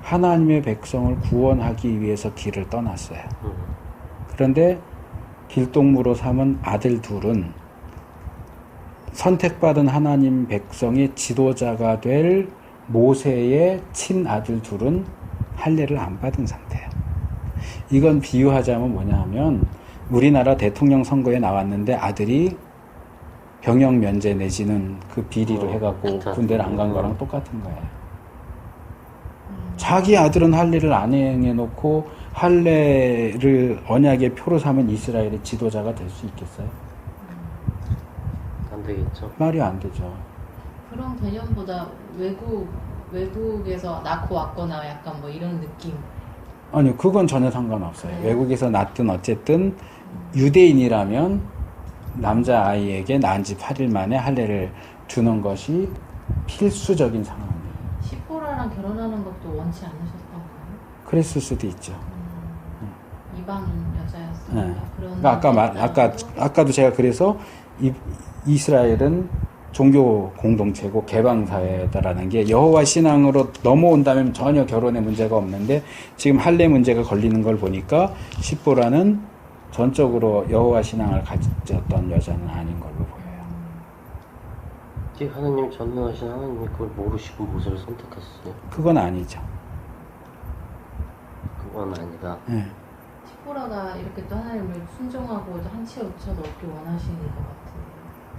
하나님의 백성을 구원하기 위해서 길을 떠났어요. 그런데 길동무로 삼은 아들 둘은 선택받은 하나님 백성의 지도자가 될 모세의 친아들 둘은 할례를 안 받은 상태야. 이건 비유하자면 뭐냐 하면 우리나라 대통령 선거에 나왔는데 아들이 병역 면제 내지는 그 비리를 해갖고 군대를 안 간 거랑 똑같은 거예요. 자기 아들은 할례를 안 행해놓고 할례를 언약의 표로 삼은 이스라엘의 지도자가 될 수 있겠어요? 안 되겠죠. 말이 안 되죠. 그런 개념보다 외국에서 낳고 왔거나 약간 뭐 이런 느낌. 아니요, 그건 전혀 상관없어요. 네. 외국에서 낳든 어쨌든 유대인이라면 남자아이에게 낳은 지 8일 만에 할례를 주는 것이 필수적인 상황이에요. 시보라랑 결혼하는 것도 원치 않으셨던가요? 그랬을 수도 있죠. 이방인 여자였으니까 네. 그런. 그러니까 아까도 제가 그래서 이스라엘은 종교 공동체고 개방 사회다라는 게 여호와 신앙으로 넘어온다면 전혀 결혼에 문제가 없는데 지금 할례 문제가 걸리는 걸 보니까 십보라는 전적으로 여호와 신앙을 가졌던 여자는 아닌 걸로 보여요. 지금 하나님 전능하신 하나님이 그걸 모르시고 모세를 선택했어요. 그건 아니죠. 그건 아니라 네. 시보라가 이렇게 또 하나님을 순종하고 한치에 우쳐도 얻기 원하시는 것 같아요.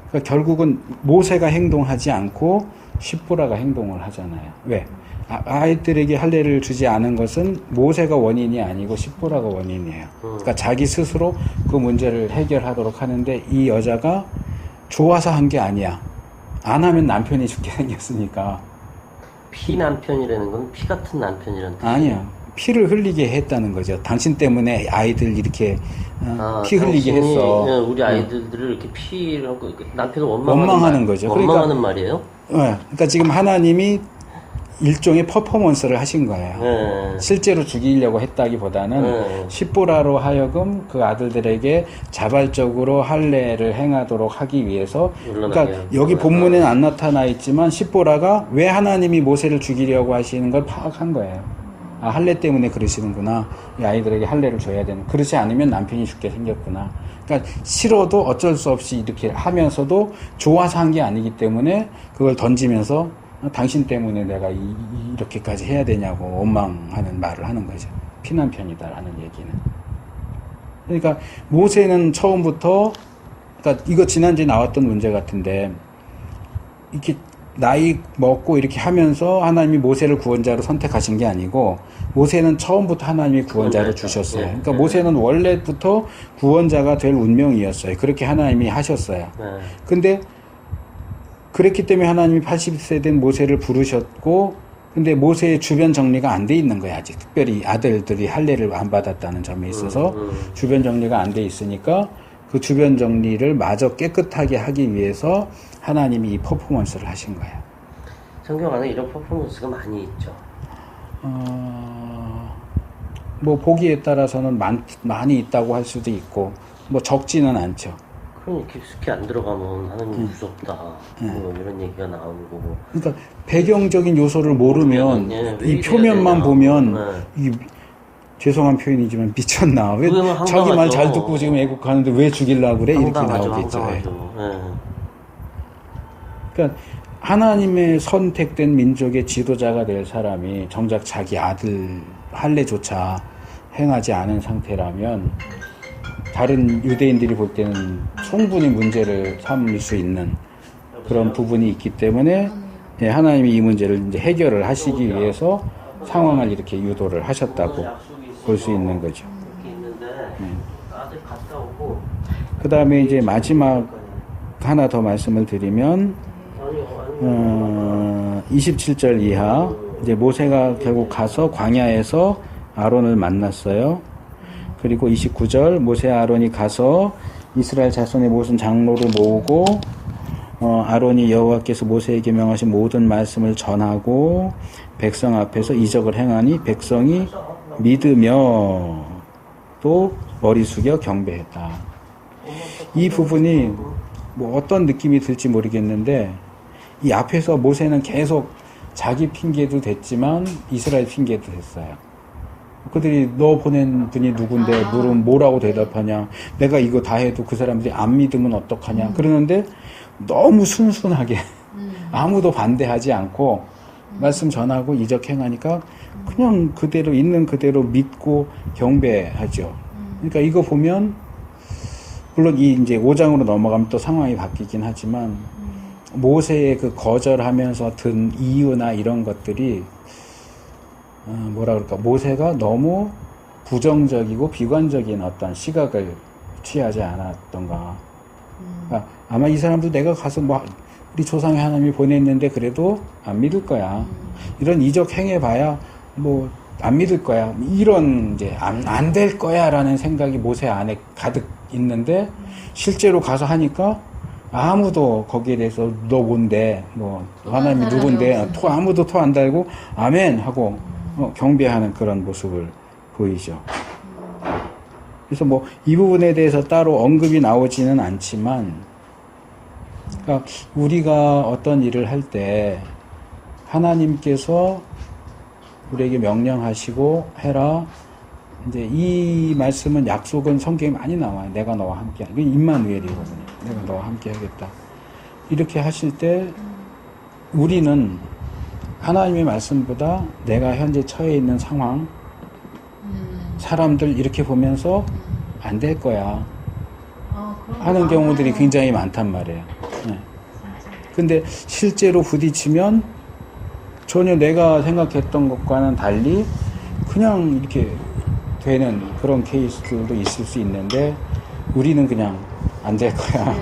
그러니까 결국은 모세가 행동하지 않고 십보라가 행동을 하잖아요. 왜? 아이들에게 할례를 주지 않은 것은 모세가 원인이 아니고 십보라가 원인이에요. 그러니까 자기 스스로 그 문제를 해결하도록 하는데 이 여자가 좋아서 한 게 아니야. 안 하면 남편이 죽게 생겼으니까. 피 남편이라는 건 피 같은 남편이라는 뜻이에요. 아니야. 피를 흘리게 했다는 거죠. 당신 때문에 아이들 이렇게 피 흘리게 당신이, 했어. 예, 우리 아이들을 이렇게 피를 하고 남편을 원망하는 거죠. 원망하는 말이에요? 그러니까 지금 하나님이 일종의 퍼포먼스를 하신 거예요. 네. 실제로 죽이려고 했다기보다는 네. 십보라로 하여금 그 아들들에게 자발적으로 할례를 행하도록 하기 위해서, 그러니까 여기 본문에는 안 나타나 있지만 십보라가 왜 하나님이 모세를 죽이려고 하시는 걸 파악한 거예요. 아, 할례 때문에 그러시는구나. 이 아이들에게 할례를 줘야 되는. 그렇지 않으면 남편이 죽게 생겼구나. 그러니까 싫어도 어쩔 수 없이 이렇게 하면서도 좋아서 한 게 아니기 때문에 그걸 던지면서 당신 때문에 내가 이렇게까지 해야 되냐고 원망하는 말을 하는 거죠. 피남편이다라는 얘기는. 그러니까 모세는 처음부터, 그러니까 이거 지난주에 나왔던 문제 같은데, 이렇게 나이 먹고 이렇게 하면서 하나님이 모세를 구원자로 선택하신 게 아니고, 모세는 처음부터 하나님이 구원자로 주셨어요. 그러니까 모세는 원래부터 구원자가 될 운명이었어요. 그렇게 하나님이 하셨어요. 근데 그랬기 때문에 하나님이 80세 된 모세를 부르셨고, 근데 모세의 주변 정리가 안 돼 있는 거야, 아직. 특별히 아들들이 할례를 안 받았다는 점에 있어서 주변 정리가 안 돼 있으니까 그 주변 정리를 마저 깨끗하게 하기 위해서 하나님이 이 퍼포먼스를 하신 거예요. 성경 안에 이런 퍼포먼스가 많이 있죠. 뭐 보기에 따라서는 많이 있다고 할 수도 있고, 뭐 적지는 않죠. 그럼 깊숙이 안 들어가면 하나님 무섭다. 뭐 이런 얘기가 나오는 거고. 그러니까 배경적인 요소를 모르면 이 표면만 보면 이 죄송한 표현이지만 미쳤나? 왜 자기 말 잘 듣고 지금 애국 가는데 왜 죽이려고 그래? 이렇게 나오겠죠. 그러니까 하나님의 선택된 민족의 지도자가 될 사람이 정작 자기 아들 할례조차 행하지 않은 상태라면 다른 유대인들이 볼 때는 충분히 문제를 삼을 수 있는 그런 부분이 있기 때문에 하나님이 이 문제를 이제 해결을 하시기 위해서 상황을 이렇게 유도를 하셨다고 볼 수 있는 거죠. 그 다음에 이제 마지막 하나 더 말씀을 드리면 27절 이하 이제 모세가 결국 가서 광야에서 아론을 만났어요. 그리고 29절 모세 아론이 가서 이스라엘 자손의 모든 장로를 모으고 아론이 여호와께서 모세에게 명하신 모든 말씀을 전하고 백성 앞에서 이적을 행하니 백성이 믿으며 또 머리 숙여 경배했다. 이 부분이 뭐 어떤 느낌이 들지 모르겠는데 이 앞에서 모세는 계속 자기 핑계도 됐지만 이스라엘 핑계도 됐어요. 그들이 너 보낸 분이 누군데 물으면 뭐라고 대답하냐, 내가 이거 다 해도 그 사람들이 안 믿으면 어떡하냐 그러는데 너무 순순하게 아무도 반대하지 않고 말씀 전하고 이적 행하니까 그냥 그대로 있는 그대로 믿고 경배하죠. 그러니까 이거 보면 물론 이 이제 5장으로 넘어가면 또 상황이 바뀌긴 하지만 모세의 그 거절하면서 든 이유나 이런 것들이 뭐라 그럴까, 모세가 너무 부정적이고 비관적인 어떤 시각을 취하지 않았던가. 그러니까 아마 이 사람도 내가 가서 뭐 우리 조상의 하나님이 보냈는데 그래도 안 믿을 거야. 이런 이적 행해봐야 뭐 안 믿을 거야. 이런 이제 안 될 거야라는 생각이 모세 안에 가득 있는데 실제로 가서 하니까 아무도 거기에 대해서 너 뭔데, 뭐 하나님이 누군데, 아무도 토 안 달고 아멘 하고 경배하는 그런 모습을 보이죠. 그래서 뭐 이 부분에 대해서 따로 언급이 나오지는 않지만, 그러니까 우리가 어떤 일을 할 때 하나님께서 우리에게 명령하시고 해라. 이제 이 말씀은, 약속은 성경에 많이 나와요. 내가 너와 함께 하겠다. 이게 임마누엘이거든요. 내가 너와 함께 하겠다. 이렇게 하실 때 우리는 하나님의 말씀보다 내가 현재 처해 있는 상황, 사람들 이렇게 보면서 안 될 거야 하는 경우들이 굉장히 많단 말이에요. 네. 근데 실제로 부딪히면 전혀 내가 생각했던 것과는 달리 그냥 이렇게 되는 그런 케이스들도 있을 수 있는데 우리는 그냥 안 될 거야.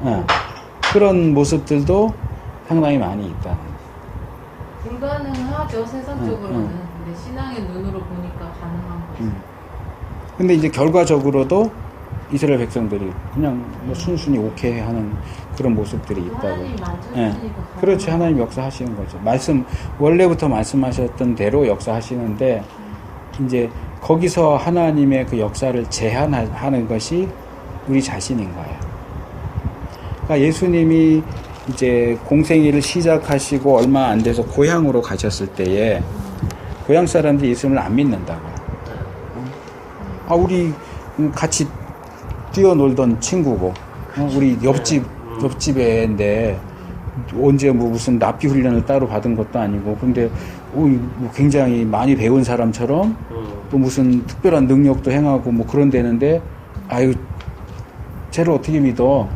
네. 그런 모습들도 상당히 많이 있다. 불가능하죠, 세상적으로는. 근데 신앙의 눈으로 보니까 가능한 거죠. 근데 이제 결과적으로도 이스라엘 백성들이 그냥 뭐 순순히 오케이 하는 그런 모습들이 있다고. 하나님이 만져주시니까. 그렇지, 하나님 역사하시는 거죠. 원래부터 말씀하셨던 대로 역사하시는데, 이제 거기서 하나님의 그 역사를 제한하는 것이 우리 자신인 거예요. 그러니까 예수님이 이제 공생애를 시작하시고 얼마 안 돼서 고향으로 가셨을 때에 고향 사람들이 예수님을 안 믿는다고요. 우리 같이 뛰어놀던 친구고, 우리 옆집애인데 언제 뭐 무슨 납기 훈련을 따로 받은 것도 아니고, 근데 뭐 굉장히 많이 배운 사람처럼 또 무슨 특별한 능력도 행하고 뭐 그런 데는데, 아유 쟤를 어떻게 믿어?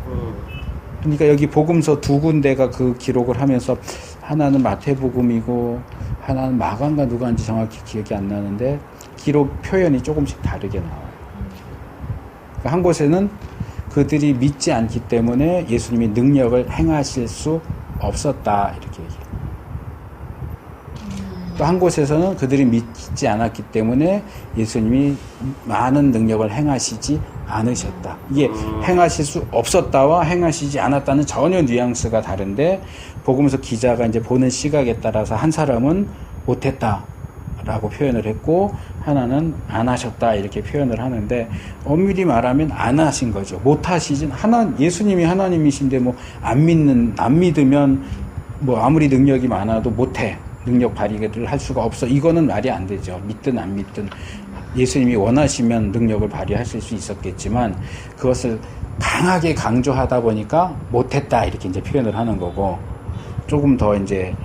그러니까 여기 복음서 두 군데가 그 기록을 하면서, 하나는 마태복음이고 하나는 마가인가 누가인지 정확히 기억이 안 나는데 기록 표현이 조금씩 다르게 나와요. 그러니까 한 곳에는 그들이 믿지 않기 때문에 예수님이 능력을 행하실 수 없었다 이렇게 얘기해요. 또 한 곳에서는 그들이 믿지 않았기 때문에 예수님이 많은 능력을 행하시지 않으셨다. 이게 행하실 수 없었다와 행하시지 않았다는 전혀 뉘앙스가 다른데, 복음서 기자가 이제 보는 시각에 따라서 한 사람은 못했다라고 표현을 했고 하나는 안 하셨다 이렇게 표현을 하는데, 엄밀히 말하면 안 하신 거죠. 못 하시진 예수님이 하나님이신데 뭐 안 믿으면 뭐 아무리 능력이 많아도 못해. 능력 발휘를 할 수가 없어. 이거는 말이 안 되죠. 믿든 안 믿든 예수님이 원하시면 능력을 발휘하실 수 있었겠지만, 그것을 강하게 강조하다 보니까 못했다 이렇게 이제 표현을 하는 거고, 조금 더 이제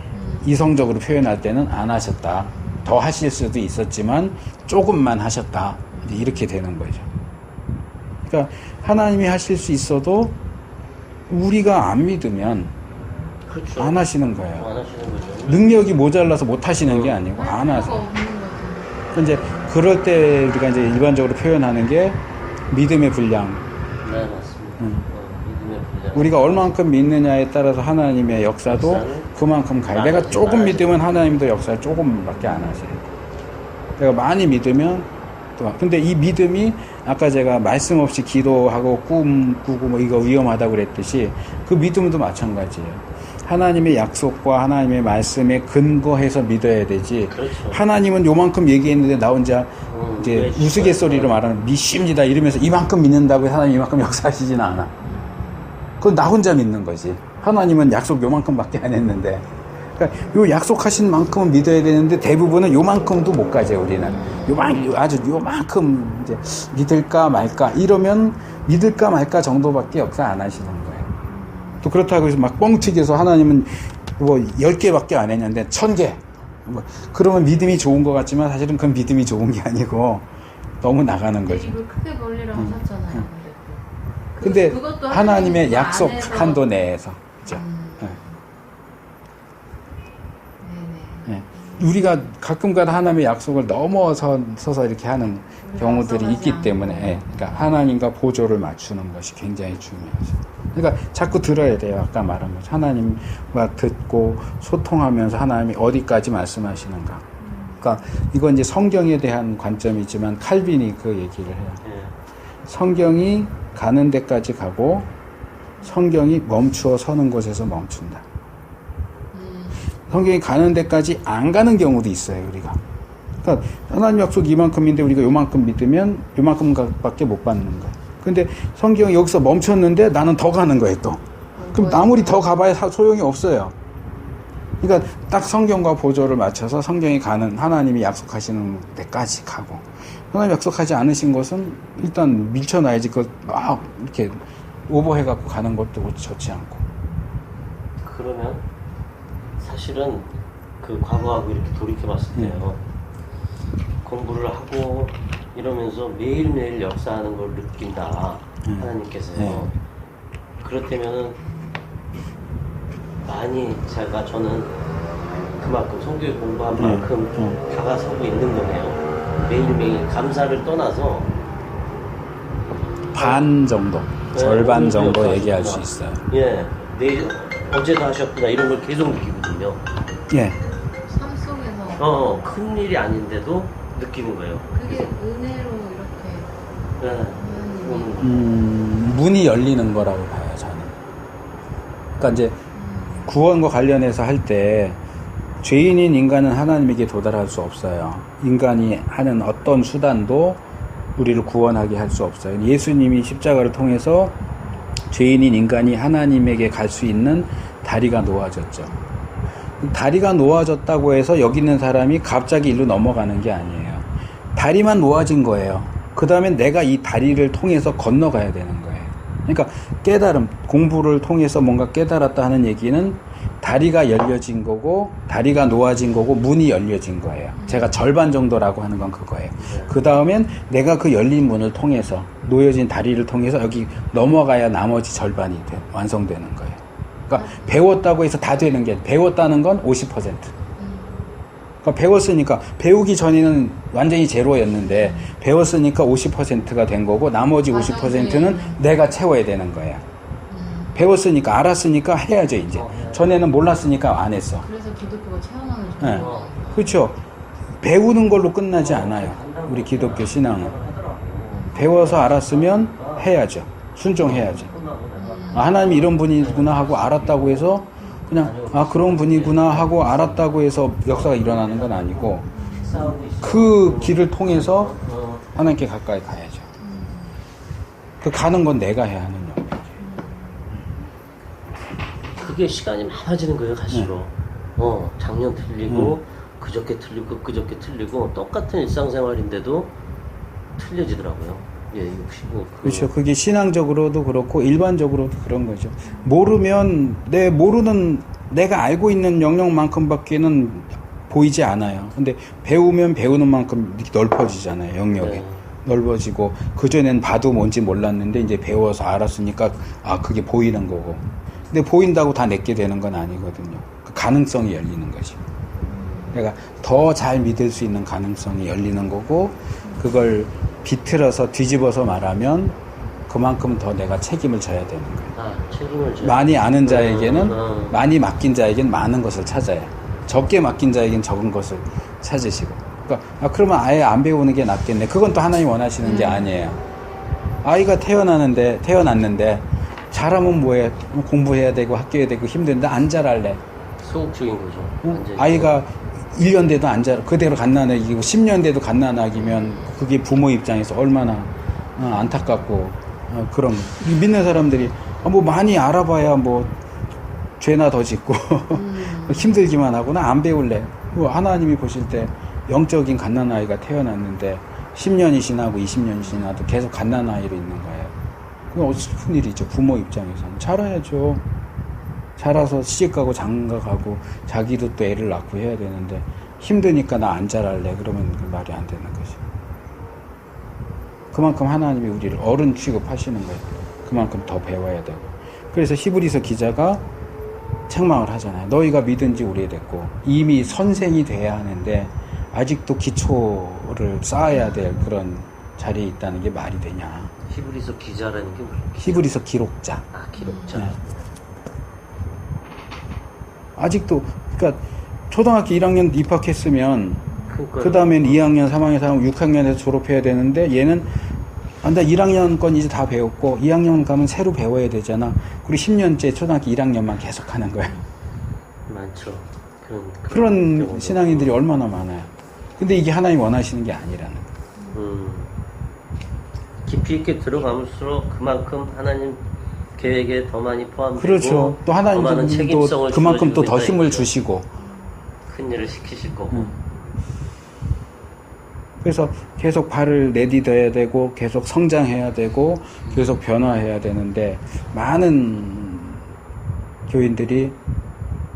이성적으로 표현할 때는 안 하셨다. 더 하실 수도 있었지만 조금만 하셨다. 이렇게 되는 거죠. 그러니까 하나님이 하실 수 있어도 우리가 안 믿으면 그렇죠. 안 하시는 거예요. 안 하시는 거죠. 능력이 모자라서 못 하시는 게 아니고 안 하세요. 이제 그럴 때 우리가 이제 일반적으로 표현하는 게 믿음의 분량. 네, 맞습니다. 믿음의 분량. 우리가 얼만큼 믿느냐에 따라서 하나님의 역사도 그만큼 가요. 내가 조금 믿으면 하나님도 역사를 조금밖에 안 하세요. 내가 많이 믿으면 또, 근데 이 믿음이 아까 제가 말씀 없이 기도하고 꿈 꾸고 뭐 이거 위험하다고 그랬듯이, 그 믿음도 마찬가지예요. 하나님의 약속과 하나님의 말씀에 근거해서 믿어야 되지. 그렇죠. 하나님은 요만큼 얘기했는데 나 혼자 이제 우스갯소리로 말하는 믿습니다 이러면서 이만큼 믿는다고 하나님 이만큼 역사하시진 않아. 그건 나 혼자 믿는 거지. 하나님은 약속 요만큼밖에 안 했는데, 그러니까 요 약속하신 만큼은 믿어야 되는데 대부분은 요만큼도 못 가져. 우리는 아주 요만큼 이제 믿을까 말까, 이러면 믿을까 말까 정도밖에 역사 안 하시는 거예요. 또 그렇다고 해서 막 뻥튀기해서 하나님은 뭐 10개밖에 안 했는데 1000개 뭐 그러면 믿음이 좋은 것 같지만 사실은 그건 믿음이 좋은 게 아니고 너무 나가는 거죠. 입을 크게 벌리라고 하셨잖아요. 근데 그것도 하나님의 그 약속 안에서- 한도 내에서. 그죠? 네네. 예. 우리가 가끔가다 하나님의 약속을 넘어서서 이렇게 하는 경우들이 앞서가지 있기 않고. 때문에 예. 그러니까 하나님과 보조를 맞추는 것이 굉장히 중요하죠. 그러니까 자꾸 들어야 돼요. 아까 말한 것처럼 하나님과 듣고 소통하면서 하나님이 어디까지 말씀하시는가. 그러니까 이건 이제 성경에 대한 관점이지만 칼빈이 그 얘기를 해요. 예. 성경이 가는 데까지 가고 성경이 멈추어 서는 곳에서 멈춘다. 성경이 가는 데까지 안 가는 경우도 있어요, 우리가. 그러니까 하나님 약속 이만큼인데 우리가 요만큼 믿으면 요만큼밖에 못 받는 거예요. 근데 성경이 여기서 멈췄는데 나는 더 가는 거예요, 또. 그럼 아무리 더 가봐야 소용이 없어요. 그러니까 딱 성경과 보조를 맞춰서 성경이 가는 하나님이 약속하시는 데까지 가고 하나님 약속하지 않으신 것은 일단 밀쳐놔야지 그걸 막 이렇게 오버해갖고 가는 것도 좋지 않고. 그러면 사실은 그 과거하고 이렇게 돌이켜봤을 때요. 공부를 하고 이러면서 매일매일 역사하는 걸 느낀다. 하나님께서요. 네. 그렇다면은 많이 저는 그만큼 성경에 공부한 만큼 다가서고 있는 거네요. 매일매일 감사를 떠나서 반 정도, 네, 절반 오늘도 정도 역사하셨구나. 얘기할 수 있어요. 예, 내일 어제도 하셨구나 이런 걸 계속 느끼거든요. 예. 삶 속에서 큰 일이 아닌데도 느끼는 거예요. 그게 은혜로 이렇게 예. 하나님이 문이 열리는 거라고 봐요, 저는. 그러니까 이제 구원과 관련해서 할 때 죄인인 인간은 하나님에게 도달할 수 없어요. 인간이 하는 어떤 수단도 우리를 구원하게 할 수 없어요. 예수님이 십자가를 통해서 죄인인 인간이 하나님에게 갈 수 있는 다리가 놓아졌죠. 다리가 놓아졌다고 해서 여기 있는 사람이 갑자기 일로 넘어가는 게 아니에요. 다리만 놓아진 거예요. 그 다음에 내가 이 다리를 통해서 건너가야 되는 거예요. 그러니까 깨달음, 공부를 통해서 뭔가 깨달았다 하는 얘기는 다리가 열려진 거고 다리가 놓아진 거고 문이 열려진 거예요. 제가 절반 정도라고 하는 건 그거예요. 그 다음엔 내가 그 열린 문을 통해서 놓여진 다리를 통해서 여기 넘어가야 나머지 절반이 완성되는 거예요. 그러니까 배웠다고 해서 다 되는 게 배웠다는 건 50%. 그러니까 배웠으니까 배우기 전에는 완전히 제로였는데 배웠으니까 50%가 된 거고 나머지 50%는 내가 채워야 되는 거예요. 배웠으니까 알았으니까 해야죠 이제. 전에는 몰랐으니까 안 했어. 그래서 기독교가 체험하는 네. 중 그렇죠. 배우는 걸로 끝나지 않아요. 우리 기독교 신앙은. 배워서 알았으면 해야죠. 순종해야죠. 아, 하나님이 이런 분이구나 하고 알았다고 해서 그냥 아 그런 분이구나 하고 알았다고 해서 역사가 일어나는 건 아니고 그 길을 통해서 하나님께 가까이 가야죠. 그 가는 건 내가 해야 하는 영. 그게 시간이 많아지는 거예요, 갈수록. 작년 틀리고, 그저께 틀리고, 똑같은 일상생활인데도 틀려지더라고요. 예, 역시. 그렇죠. 그게 신앙적으로도 그렇고 일반적으로도 그런 거죠. 모르면 내가 알고 있는 영역만큼밖에는 보이지 않아요. 근데 배우면 배우는 만큼 이렇게 넓어지잖아요. 영역이. 네. 넓어지고 그전엔 봐도 뭔지 몰랐는데 이제 배워서 알았으니까 아 그게 보이는 거고. 근데 보인다고 다 내게 되는 건 아니거든요. 그 가능성이 열리는 거지. 내가 더 잘 믿을 수 있는 가능성이 열리는 거고 그걸 비틀어서 뒤집어서 말하면 그만큼 더 내가 책임을 져야 되는 거예요. 아, 책임을 져야 많이 아는 자에게는 많이 맡긴 자에게는 많은 것을 찾아야 적게 맡긴 자에게는 적은 것을 찾으시고 그러니까 그러면 아예 안 배우는 게 낫겠네. 그건 또 하나님 원하시는 게 아니에요. 아이가 태어났는데 잘하면 뭐해 공부해야 되고 학교해야 되고 힘든데 안 잘할래. 소극적인 거죠. 완전히. 아이가 1년 돼도 안 잘, 그대로 갓난아기고 10년 돼도 갓난아기면 그게 부모 입장에서 얼마나 안타깝고 그런 믿는 사람들이 뭐 많이 알아봐야 뭐 죄나 더 짓고 힘들기만 하고 나 안 배울래. 뭐 하나님이 보실 때 영적인 갓난아이가 태어났는데 10년이 지나고 20년이 지나도 계속 갓난아이로 있는 거예요. 그건 슬픈 일이죠. 부모 입장에서는. 자라야죠. 자라서 시집가고 장가가고 자기도 또 애를 낳고 해야 되는데 힘드니까 나 안 잘할래. 그러면 그 말이 안 되는 거지. 그만큼 하나님이 우리를 어른 취급하시는 거예요. 그만큼 더 배워야 되고. 그래서 히브리서 기자가 책망을 하잖아요. 너희가 믿은지 오래됐고 이미 선생이 돼야 하는데 아직도 기초를 쌓아야 될 그런 자리에 있다는 게 말이 되냐. 히브리서 기자라는 게 무슨 히브리서 기록자. 아, 기록자. 네. 아직도 그러니까 초등학교 1학년 입학했으면 그 다음엔 2학년, 3학년, 4학년, 6학년에서 졸업해야 되는데 얘는 나 1학년 건 이제 다 배웠고 2학년 가면 새로 배워야 되잖아. 그리고 10년째 초등학교 1학년만 계속 하는 거야. 많죠. 그런 경우도. 신앙인들이 얼마나 많아요. 근데 이게 하나님 원하시는 게 아니라는 거예요. 깊이 있게 들어가면서 그만큼 하나님 계획에 더 많이 포함되고 그렇죠. 또 더 많은 하나님도 책임성을 그만큼 또 더 주어지고 힘을 있다니까요. 주시고. 큰 일을 시키실 거고. 그래서 계속 발을 내딛어야 되고 계속 성장해야 되고 계속 변화해야 되는데 많은 교인들이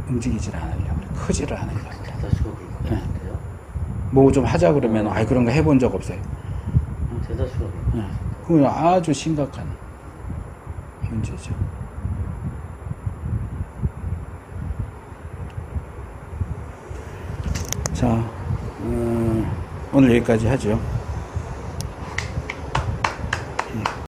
움직이질 않으려고 그래. 크지를 않으려고 그래. 대다수가 그럴 것 같은데요. 뭐 좀 하자 그러면 그런 거 해본 적 없어요. 대다수가 그럴 것 같아요. 그건 아주 심각한 문제죠. 자, 오늘 여기까지 하죠.